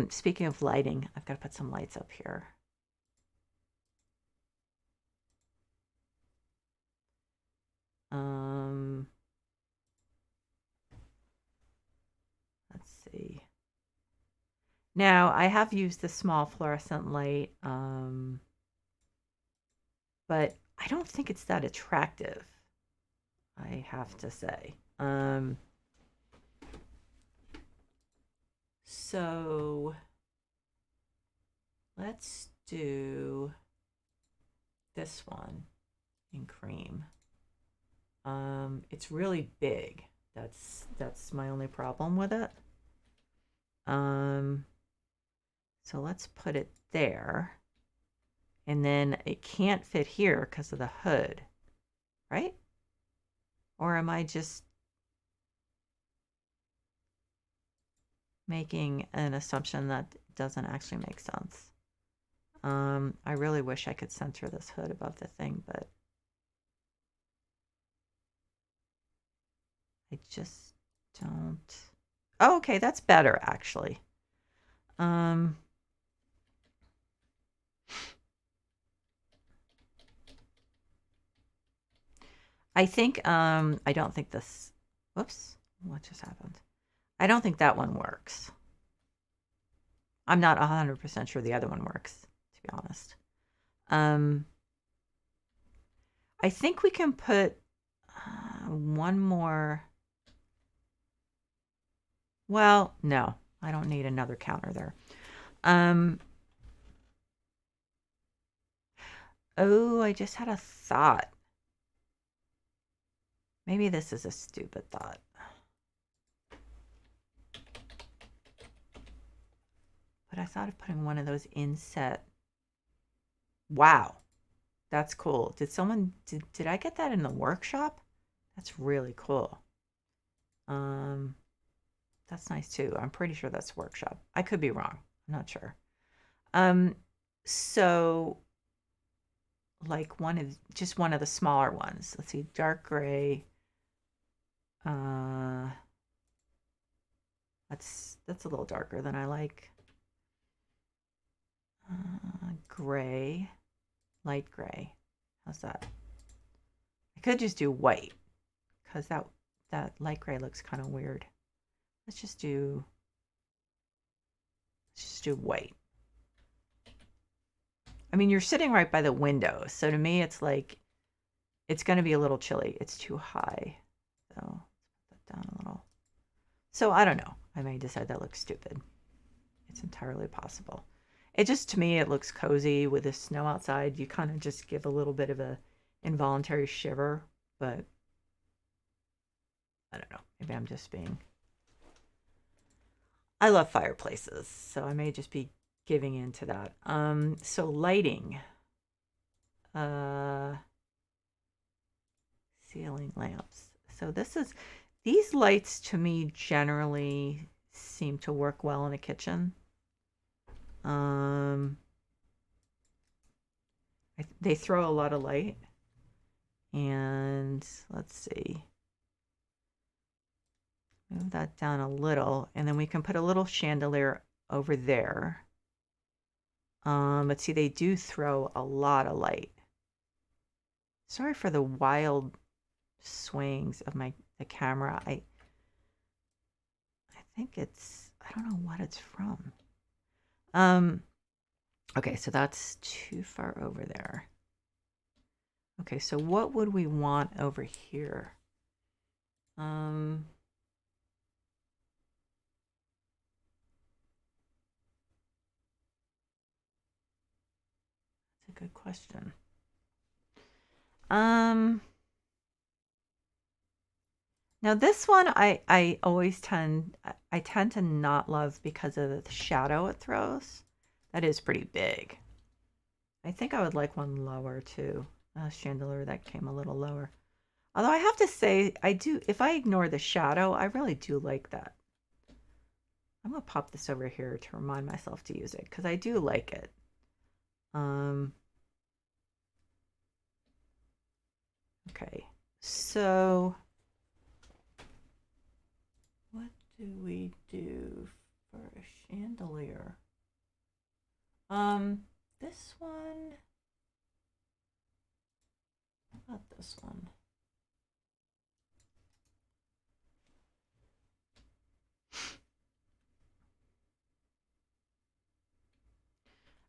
Speaking of lighting, I've got to put some lights up here. Let's see. Now, I have used the small fluorescent light, but I don't think it's that attractive, I have to say. So let's do this one in cream. It's really big. That's my only problem with it. So let's put it there. And then it can't fit here because of the hood, right? Or am I just making an assumption that doesn't actually make sense? I really wish I could center this hood above the thing, but I just don't. Oh, okay, that's better actually. I think I don't think this. Whoops, what just happened? I don't think that one works. I'm not 100% sure the other one works, to be honest. I think we can put one more. Well, no, I don't need another counter there. Oh, I just had a thought. Maybe this is a stupid thought. But I thought of putting one of those inset. Wow, that's cool. Did someone, did I get that in the workshop? That's really cool. That's nice too. I'm pretty sure that's workshop. I could be wrong. I'm not sure. So like just one of the smaller ones. Let's see, dark gray. That's a little darker than I like. Gray, light gray. How's that? I could just do white because that light gray looks kind of weird. Let's just do white. I mean, you're sitting right by the window, so to me, it's like it's going to be a little chilly. It's too high, so let's put that down a little. So I don't know. I may decide that looks stupid. It's entirely possible. It just, to me, it looks cozy with the snow outside. You kind of just give a little bit of a involuntary shiver, but I don't know. Maybe I'm just being... I love fireplaces, so I may just be giving in to that. So lighting. Ceiling lamps. So these lights to me generally seem to work well in a kitchen. They throw a lot of light. And let's see. Move that down a little, and then we can put a little chandelier over there. But see, they do throw a lot of light. Sorry for the wild swings of the camera. I think it's, I don't know what it's from. Okay, so that's too far over there. Okay, so what would we want over here? good question. Now this one I always tend to not love because of the shadow it throws. That is pretty big. I think I would like one lower too. A chandelier that came a little lower. Although I have to say, I do, if I ignore the shadow, I really do like that. I'm gonna pop this over here to remind myself to use it because I do like it. Okay, so what do we do for a chandelier? This one. How about this one?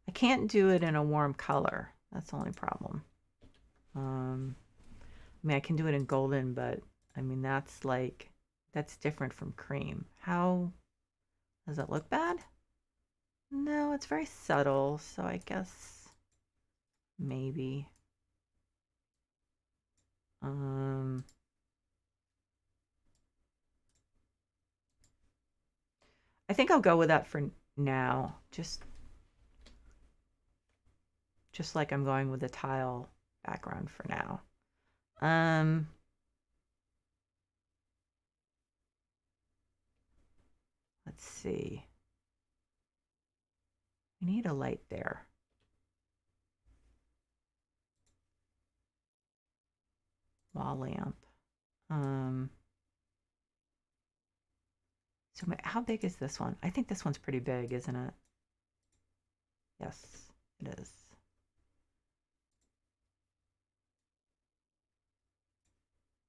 I can't do it in a warm color. That's the only problem. I mean, I can do it in golden, but I mean, that's different from cream. How does it look bad? No, it's very subtle, so I guess maybe. I think I'll go with that for now. Just like I'm going with the tile background for now. Let's see. I need a light there. Wall lamp. So how big is this one? I think this one's pretty big, isn't it? Yes, it is.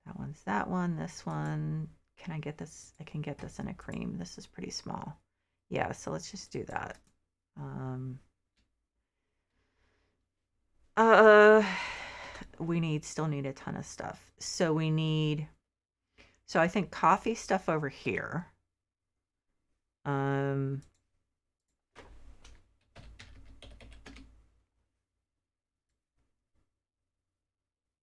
That one's that one. This one, can I get this? I can get this in a cream. This is pretty small. Yeah, so let's just do that. We still need a ton of stuff. So I think coffee stuff over here.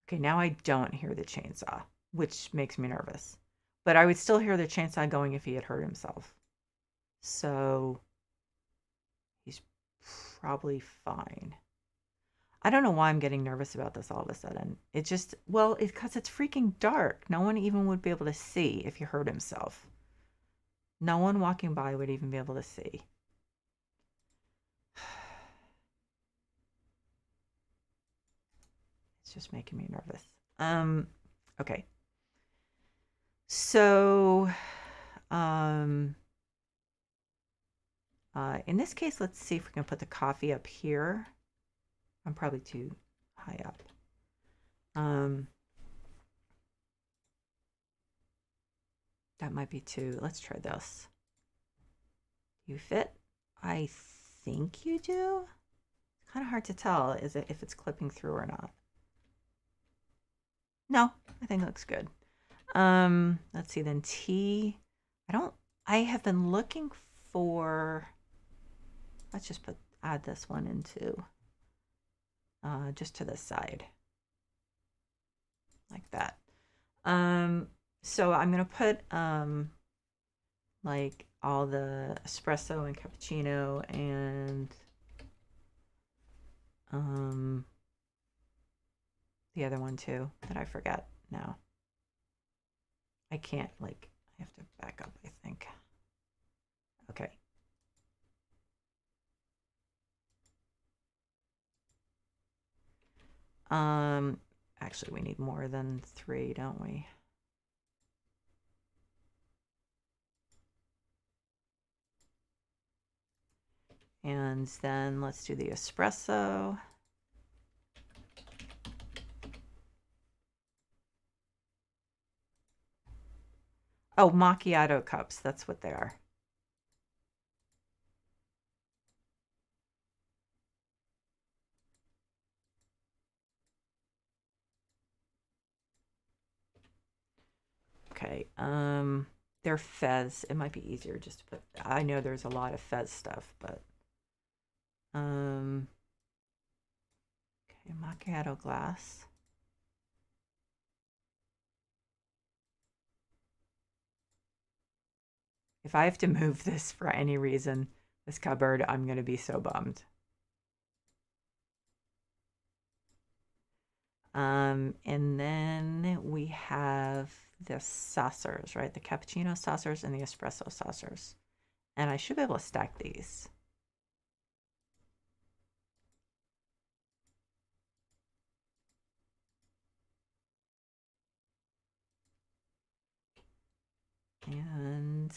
Okay, now I don't hear the chainsaw, which makes me nervous. But I would still hear the chainsaw going if he had hurt himself. So he's probably fine. I don't know why I'm getting nervous about this all of a sudden. It just, well, it's because it's freaking dark. No one even would be able to see if he hurt himself. No one walking by would even be able to see. It's just making me nervous. Okay. So, in this case, let's see if we can put the coffee up here. I'm probably too high up. That might be too. Let's try this. You fit? I think you do. It's kind of hard to tell if it's clipping through or not. No, I think it looks good. Let's see then. Tea. I have been looking for. Let's just add this one into just to the side like that. So I'm gonna put like all the espresso and cappuccino and the other one too that I forget now. I can't, I have to back up, I think. Okay. Actually, we need more than 3, don't we? And then let's do the espresso. Oh, macchiato cups. That's what they are. Okay. They're fez. It might be easier just to put. I know there's a lot of fez stuff, but Okay, macchiato glass. If I have to move this for any reason, this cupboard, I'm going to be so bummed. And then we have the saucers, right? The cappuccino saucers and the espresso saucers. And I should be able to stack these. And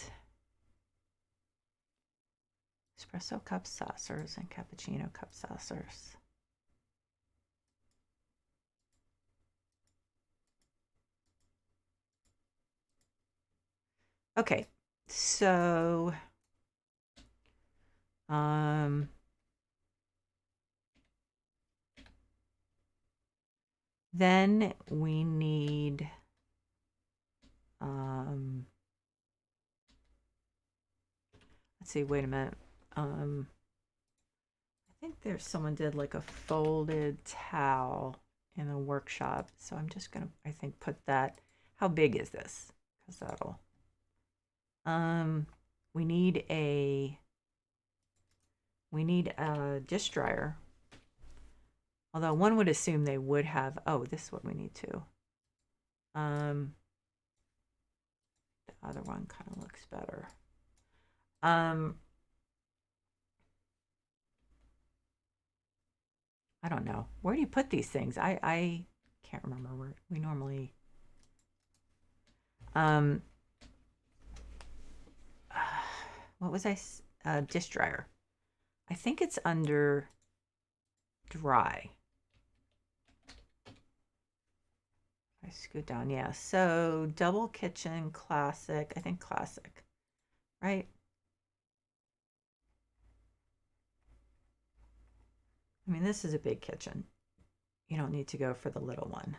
espresso cup saucers and cappuccino cup saucers. Okay, so then we need let's see, wait a minute. I think there's someone did like a folded towel in a workshop. So I'm just gonna, I think, put that. How big is this? Because that'll we need a dish dryer. Although one would assume they would have, oh, this is what we need too. The other one kind of looks better. I don't know. Where do you put these things? I can't remember where we normally. What was I? Dish dryer. I think it's under dry. I scoot down. Yeah. So double kitchen, classic. I think classic, right? I mean, this is a big kitchen. You don't need to go for the little one.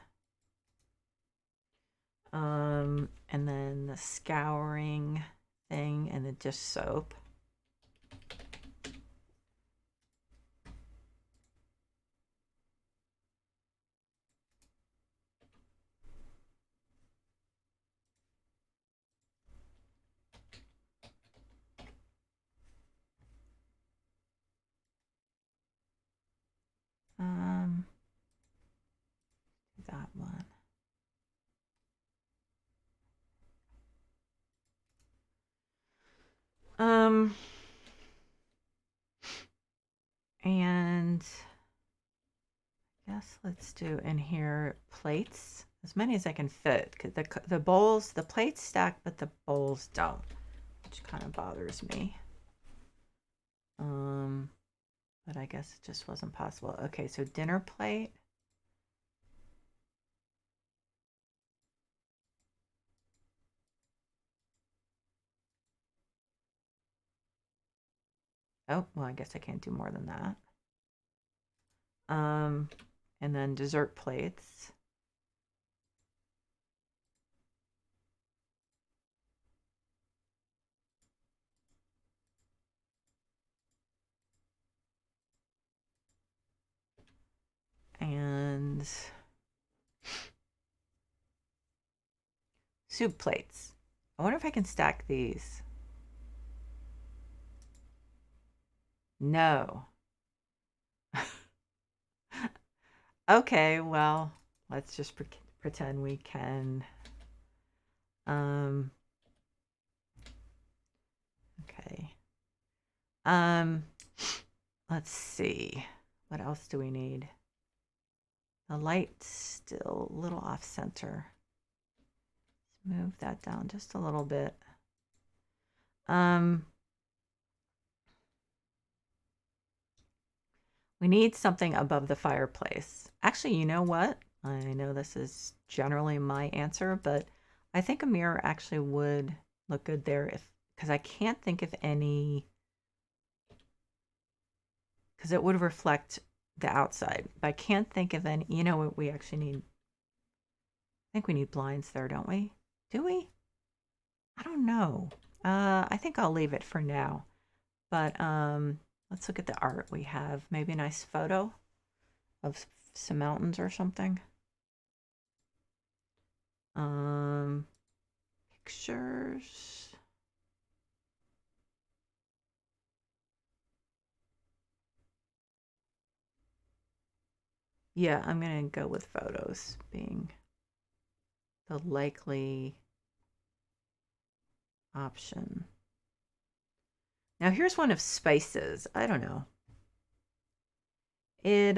And then the scouring thing and the dish soap. That one. And I guess let's do in here plates, as many as I can fit. Cause the bowls, the plates stack, but the bowls don't, which kind of bothers me. But I guess it just wasn't possible. Okay, so dinner plate. Oh, well, I guess I can't do more than that. And then dessert plates. And soup plates. I wonder if I can stack these. No. Okay, well, let's just pretend we can. Okay. Let's see. What else do we need? The light's still a little off center. Let's move that down just a little bit. We need something above the fireplace. Actually, you know what? I know this is generally my answer, but I think a mirror actually would look good there because I can't think of any, because it would reflect the outside. But I can't think of any. You know what we actually need? I think we need blinds there, don't we? Do we? I don't know. I think I'll leave it for now. But let's look at the art we have. Maybe a nice photo of some mountains or something. Um, Pictures. Yeah, I'm gonna go with photos being the likely option. Now here's one of spices. I don't know. It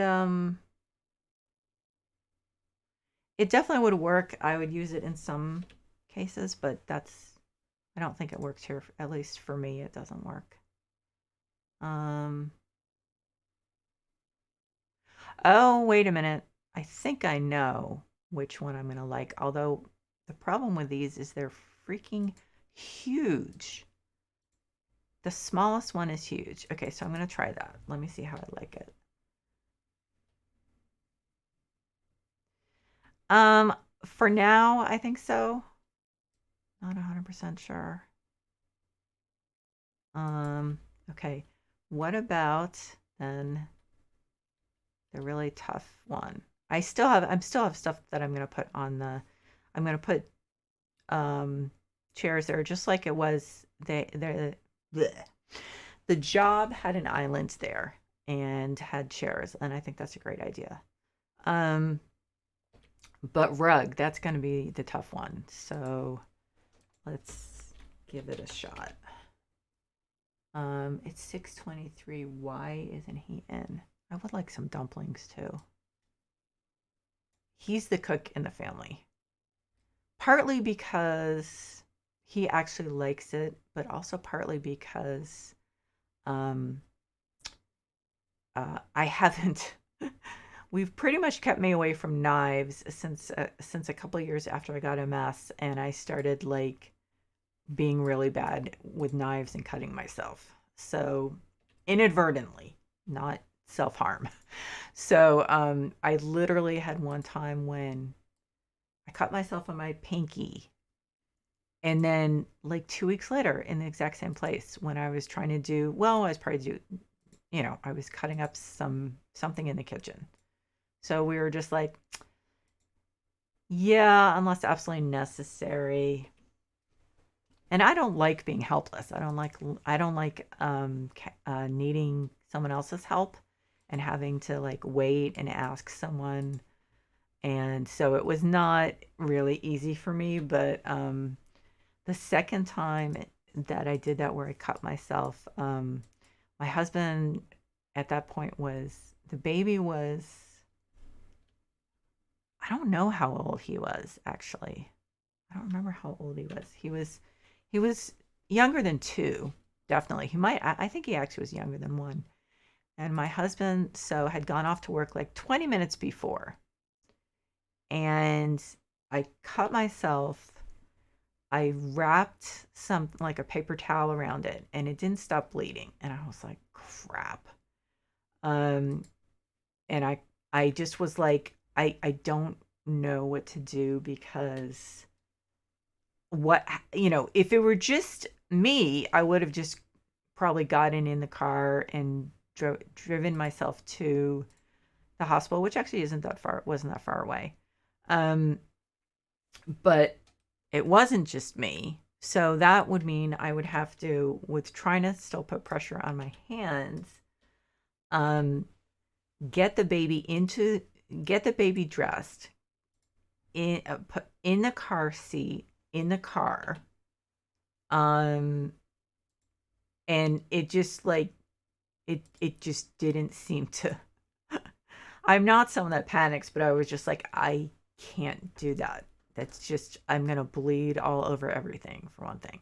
it definitely would work. I would use it in some cases, but I don't think it works here. At least for me, it doesn't work. Um Oh, wait a minute. I think I know which one I'm gonna like. Although the problem with these is they're freaking huge. The smallest one is huge. Okay, so I'm gonna try that. Let me see how I like it. Um, for now, I think so. Not 100% sure. Okay. What about then the really tough one? I still have stuff that I'm gonna put on I'm gonna put chairs there just like it was the job had an island there and had chairs, and I think that's a great idea. Um, but rug, that's going to be the tough one. So let's give it a shot. It's 6:23. Why isn't he in? I would like some dumplings too. He's the cook in the family. Partly because he actually likes it, but also partly because um, I haven't. We've pretty much kept me away from knives since a couple of years after I got MS, and I started like being really bad with knives and cutting myself. So inadvertently, not self harm. So I literally had one time when I cut myself on my pinky, and then like 2 weeks later, in the exact same place, when I was trying to do well, I was probably I was cutting up something in the kitchen. So we were just like, yeah, unless absolutely necessary. And I don't like being helpless. I don't like needing someone else's help and having to like wait and ask someone. And so it was not really easy for me, but the second time that I did that where I cut myself, my husband at that point the baby was, I don't know how old he was actually. I don't remember how old he was. He was younger than 2, definitely. I think he actually was younger than 1. And my husband had gone off to work like 20 minutes before. And I cut myself. I wrapped like a paper towel around it, and it didn't stop bleeding. And I was like, crap. Um and I just was like, I don't know what to do, because if it were just me, I would have just probably gotten in the car and driven myself to the hospital, which actually wasn't that far away. Um, but it wasn't just me. So that would mean I would have to, with trying to still put pressure on my hands, um, get the baby dressed, put in the car seat in the car, um, and it just like it just didn't seem to. I'm not someone that panics, but I was just like, I can't do that. That's just, I'm gonna bleed all over everything, for one thing.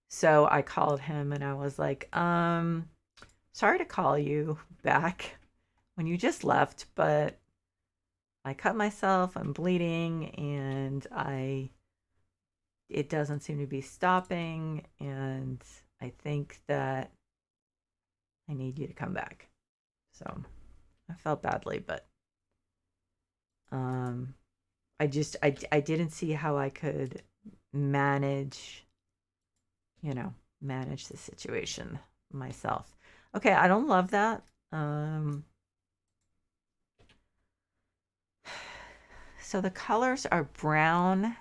So I called him and I was like, sorry to call you back when you just left, but I cut myself, I'm bleeding, and I it doesn't seem to be stopping, and I think that I need you to come back. So I felt badly, but um I didn't see how I could manage, you know, manage the situation myself. Okay, I don't love that. Um so the colors are brown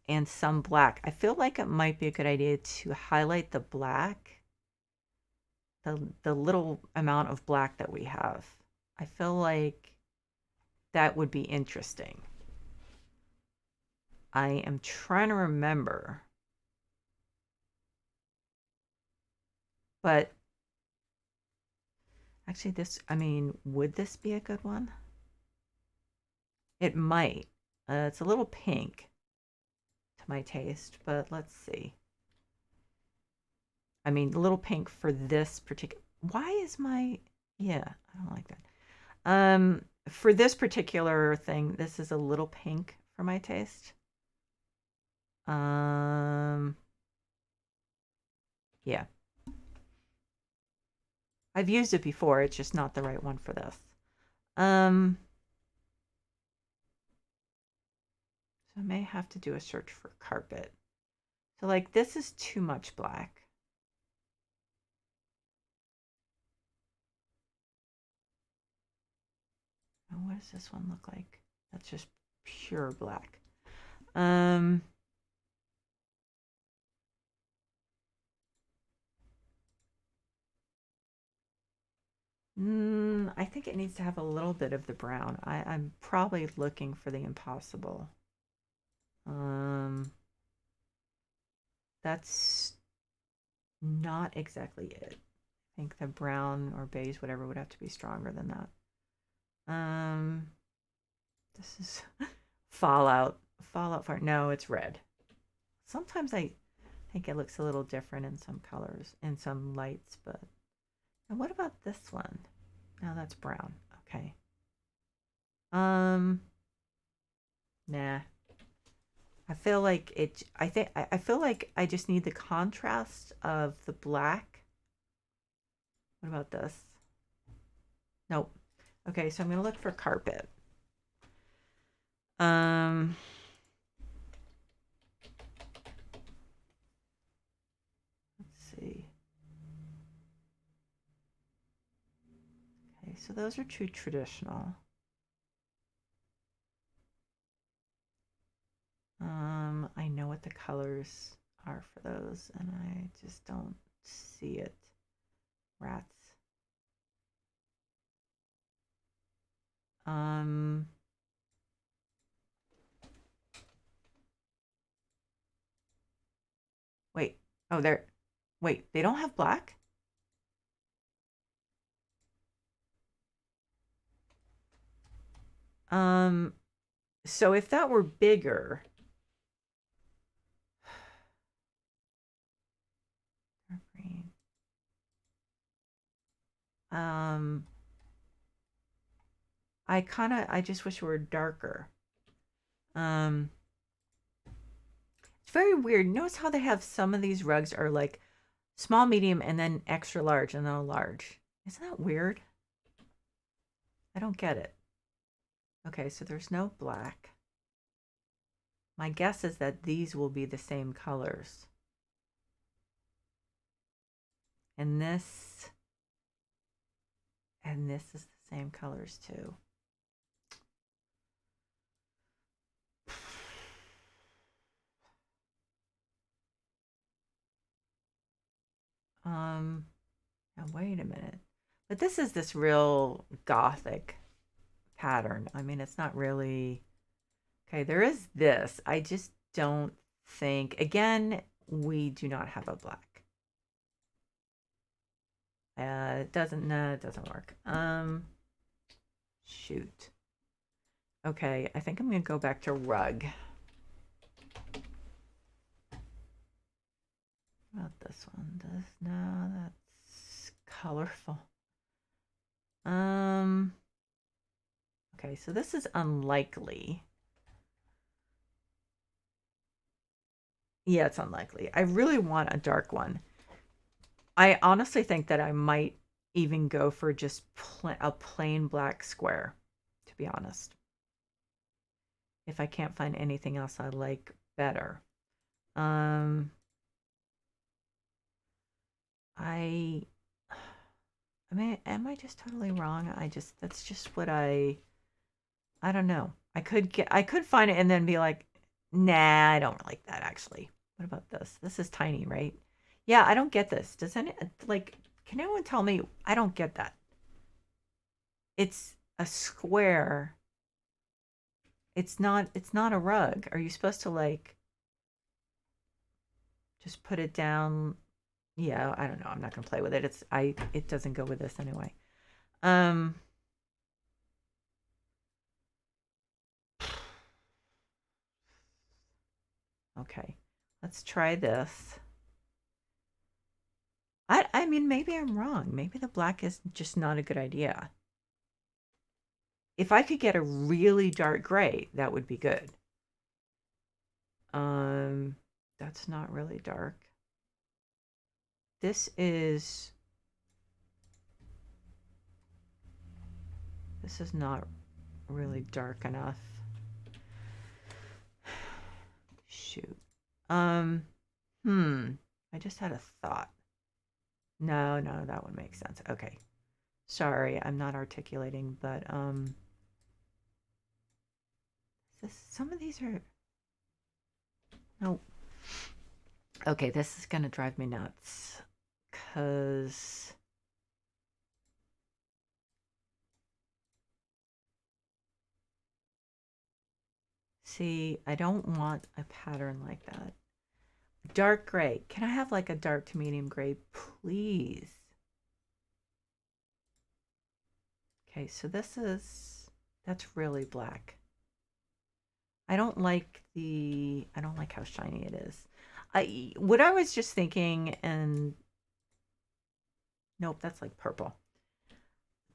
and some black. I feel like it might be a good idea to highlight the black, the little amount of black that we have. I feel like that would be interesting. I am trying to remember, but actually would this be a good one? It might. It's a little pink to my taste, but let's see. I mean, a little pink for this particular. Why is my? Yeah, I don't like that. For this particular thing, this is a little pink for my taste. Yeah. I've used it before. It's just not the right one for this. So I may have to do a search for carpet. So like this is too much black. And what does this one look like? That's just pure black. I think it needs to have a little bit of the brown. I'm probably looking for the impossible. That's not exactly it. I think the brown or beige, whatever, would have to be stronger than that. This is Fallout. Fallout Fire. No, it's red. Sometimes I think it looks a little different in some colors, in some lights, but. And what about this one? No, that's brown. Okay. Nah. I feel like I feel like I just need the contrast of the black. What about this? Nope. Okay, so I'm gonna look for carpet. Let's see. Okay, so those are too traditional. I know what the colors are for those, and I just don't see it. Rats. Wait. Oh, there. Wait, they don't have black? So if that were bigger, green. I just wish it were darker. It's very weird. Notice how they have some of these rugs are like small, medium, and then extra large, and then a large. Isn't that weird? I don't get it. Okay, so there's no black. My guess is that these will be the same colors. And this is the same colors too. Now wait a minute. But this is this real gothic pattern. I mean, it's not really. Okay, there is this. I just don't think. Again, we do not have a black. It doesn't. No, it doesn't work. Shoot. Okay, I think I'm gonna go back to rug. What about this one? No, that's colorful. Okay, so this is unlikely. Yeah, it's unlikely. I really want a dark one. I honestly think that I might even go for just a plain black square, to be honest. If I can't find anything else I like better. I mean, am I just totally wrong? That's just what I don't know. I could find it and then be like, nah, I don't like that actually. What about this? This is tiny, right? Yeah, I don't get this. Does any like can anyone tell me? I don't get that. It's a square. It's not a rug. Are you supposed to like just put it down? Yeah, I don't know. I'm not gonna play with it. It doesn't go with this anyway. Um okay. Let's try this. I mean maybe I'm wrong. Maybe the black is just not a good idea. If I could get a really dark gray, that would be good. Um that's not really dark. This is not really dark enough. Shoot. Um, hmm. I just had a thought. No, no, that would make sense. Okay. Sorry, I'm not articulating, but some of these are no. Okay, this is gonna drive me nuts. Cause see, I don't want a pattern like that. Dark gray. Can I have like a dark to medium gray, please? Okay, so that's really black. I don't like how shiny it is. What I was just thinking, and nope, that's like purple.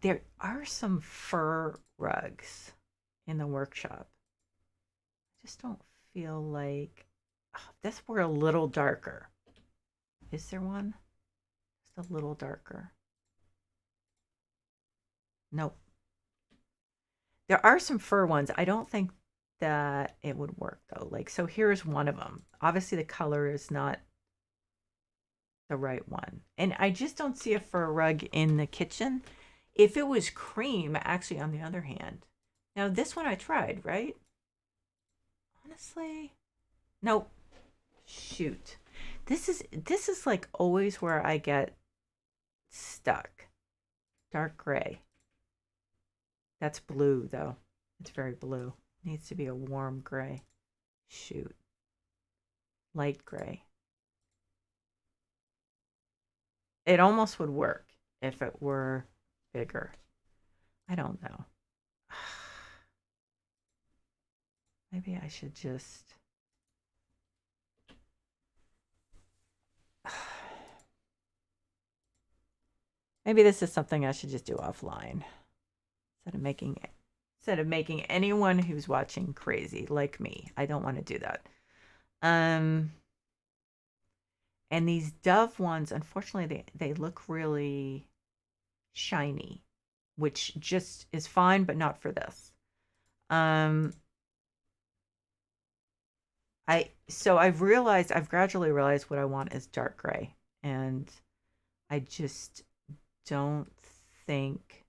There are some fur rugs in the workshop. I just don't feel like this were a little darker. Is there one? Just a little darker. Nope. There are some fur ones. I don't think that it would work though. Like, so here's one of them. Obviously, the color is not the right one. And I just don't see a fur rug in the kitchen. If it was cream, actually, on the other hand. Now, this one I tried, right? Honestly, nope. Shoot. This is like always where I get stuck. Dark gray. That's blue though. It's very blue. Needs to be a warm gray. Shoot. Light gray. It almost would work if it were bigger. I don't know. Maybe I should just maybe this is something I should just do offline instead of making anyone who's watching crazy like me. I don't want to do that. Um and these Dove ones, unfortunately, they look really shiny, which just is fine, but not for this. Um I've gradually realized what I want is dark gray. And I just don't think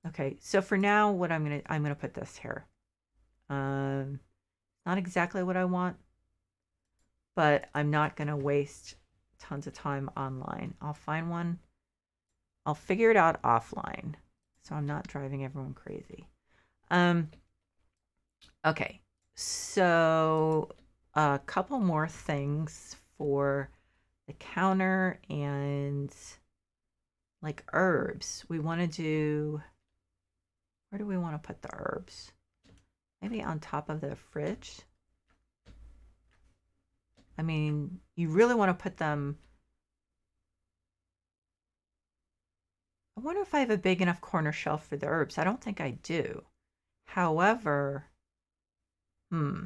okay, so for now what I'm gonna put this here. Um not exactly what I want, but I'm not gonna waste tons of time online. I'll find one. I'll figure it out offline. So I'm not driving everyone crazy. Um okay. So a couple more things for the counter and like herbs. We want to do, where do we want to put the herbs? Maybe on top of the fridge. I mean, you really want to put them. I wonder if I have a big enough corner shelf for the herbs. I don't think I do. However, hmm.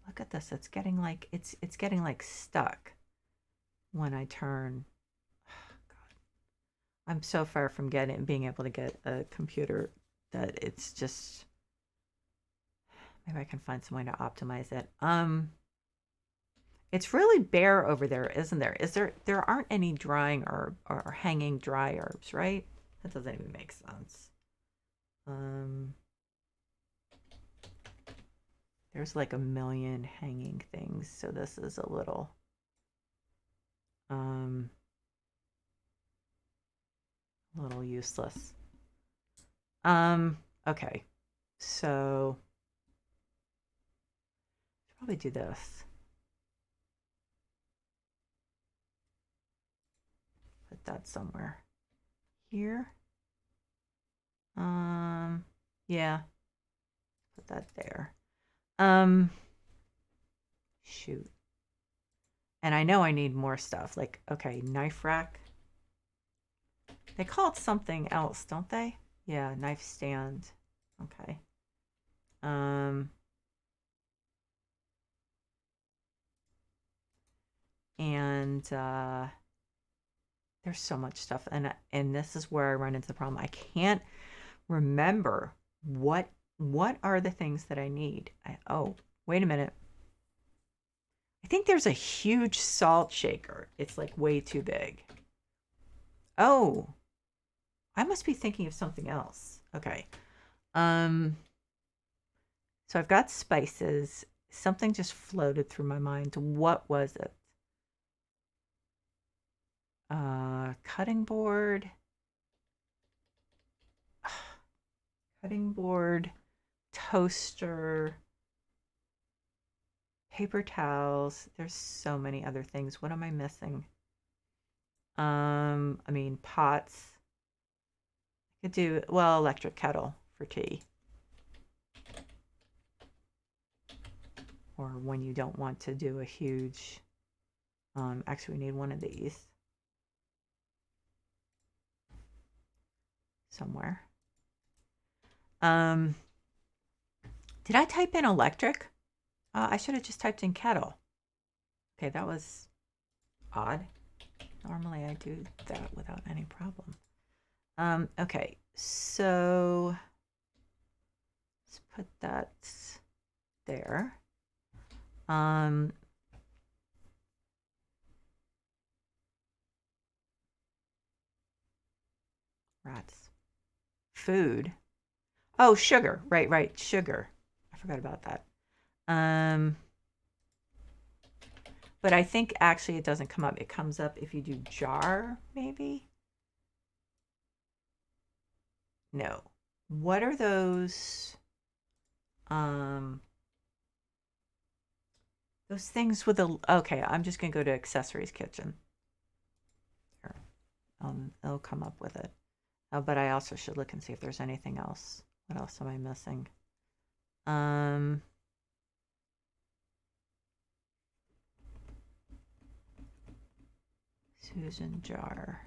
Look at this. It's getting like stuck when I turn. God. I'm so far from being able to get a computer that it's just maybe I can find some way to optimize it. It's really bare over there, isn't there? There aren't any drying or hanging dry herbs, right? That doesn't even make sense. There's like a million hanging things, so this is a little useless. Okay. So probably do this. Put that somewhere here. Yeah. Put that there. Shoot. And I know I need more stuff. Like, okay, knife rack. They call it something else, don't they? Yeah, knife stand. Okay. And there's so much stuff, and this is where I run into the problem. I can't remember what are the things that I need. Oh, wait a minute. I think there's a huge salt shaker. It's like way too big. Oh, I must be thinking of something else. Okay. So I've got spices. Something just floated through my mind. What was it? Cutting board. Cutting board. Toaster. Paper towels. There's so many other things. What am I missing? I mean, pots. I could do, well, electric kettle for tea. Or when you don't want to do a huge, actually we need one of these somewhere. Did I type in electric? I should have just typed in kettle. Okay, that was odd. Normally I do that without any problem. Okay, so let's put that there. Rats. Food. Oh, sugar. Right. Sugar. I forgot about that. But I think actually it doesn't come up. It comes up if you do jar, maybe? No. What are those things with a, okay, I'm just going to go to accessories kitchen. There. It'll come up with it. But I also should look and see if there's anything else. What else am I missing? Susan jar.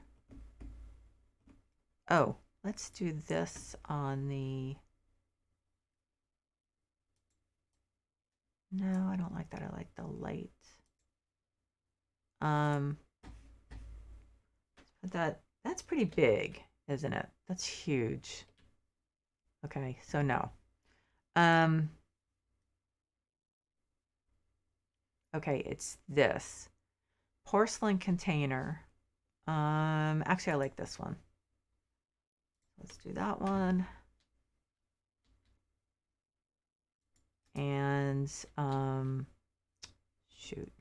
Oh, let's do this on the, no, I don't like that. I like the light. That's pretty big, isn't it? That's huge. Okay, so no. Okay, it's this porcelain container. Actually I like this one. Let's do that one. And shoot.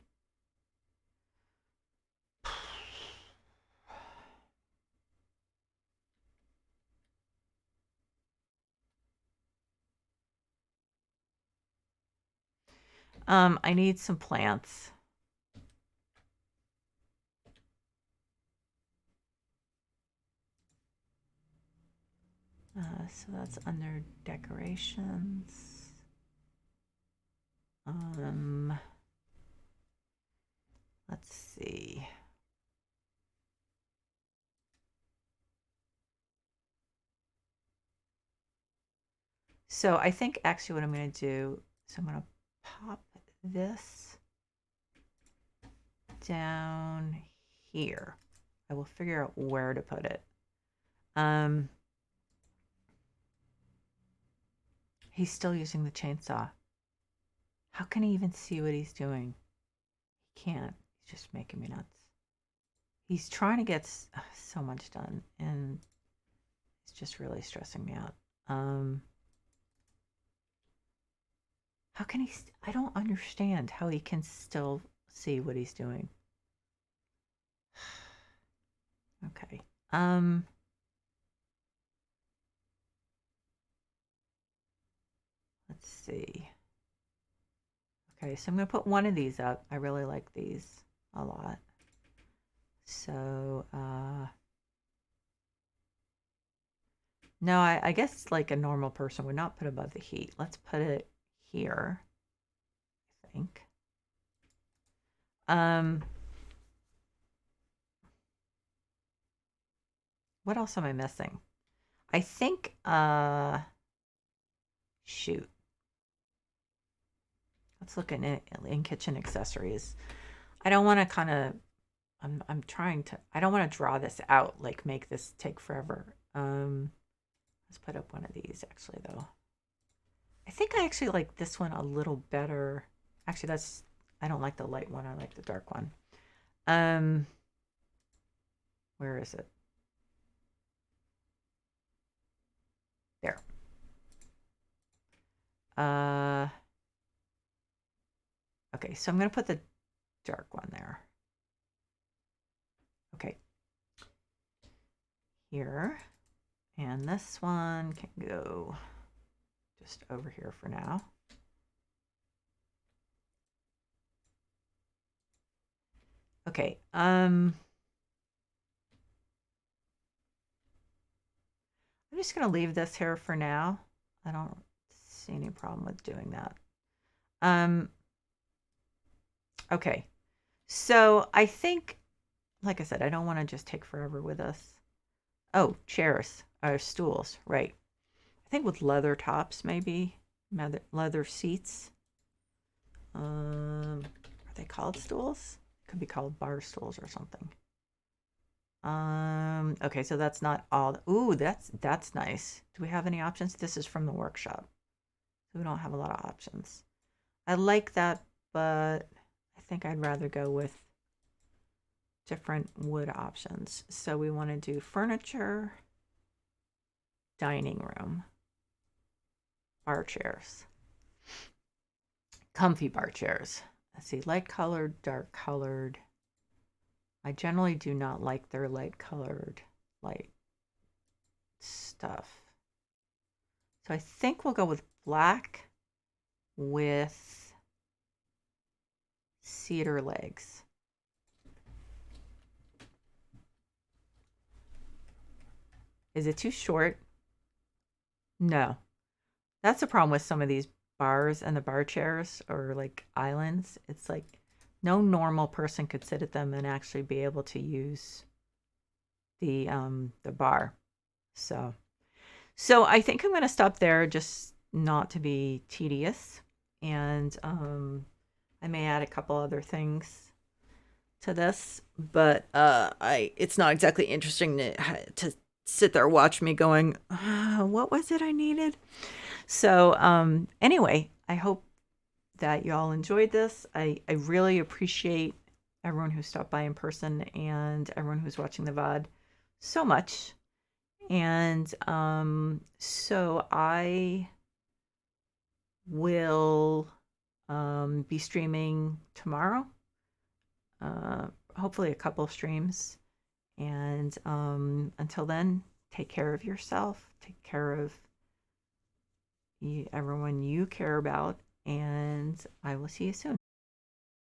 I need some plants. So that's under decorations. Let's see. So I think actually what I'm going to do is I'm going to pop this down here. I will figure out where to put it. He's still using the chainsaw. How can he even see what he's doing? He can't. He's just making me nuts. He's trying to get so much done, and it's just really stressing me out. How can he? I don't understand how he can still see what he's doing. Okay. Let's see. Okay, so I'm going to put one of these up. I really like these a lot. So, no, I guess like a normal person would not put above the heat. Let's put it here, I think. What else am I missing? I think, shoot. Let's look in kitchen accessories. I don't want to kind of, I'm trying to, I don't want to draw this out, like make this take forever. Let's put up one of these actually though. I think I actually like this one a little better. Actually, I don't like the light one. I like the dark one. Where is it? There. Okay, so I'm going to put the dark one there. Okay. Here. And this one can go just over here for now. Okay. I'm just going to leave this here for now. I don't see any problem with doing that. Okay. So I think, like I said, I don't want to just take forever with this. Oh, chairs or stools, right. I think with leather tops, maybe. Leather seats. Are they called stools? Could be called bar stools or something. Okay, so that's not all. Ooh, that's nice. Do we have any options? This is from the workshop. So we don't have a lot of options. I like that, but I think I'd rather go with different wood options. So we want to do furniture, dining room, bar chairs, comfy bar chairs. Let's see, light colored, dark colored. I generally do not like their light colored light stuff. So I think we'll go with black with cedar legs. Is it too short? No. That's the problem with some of these bars and the bar chairs or like islands. It's like no normal person could sit at them and actually be able to use the bar. So I think I'm going to stop there, just not to be tedious, and I may add a couple other things to this, but it's not exactly interesting to sit there watch me going, what was it I needed? So anyway, I hope that y'all enjoyed this. I really appreciate everyone who stopped by in person and everyone who's watching the VOD so much. And so I will be streaming tomorrow, hopefully a couple streams. And until then, take care of yourself, take care of everyone you care about, and I will see you soon.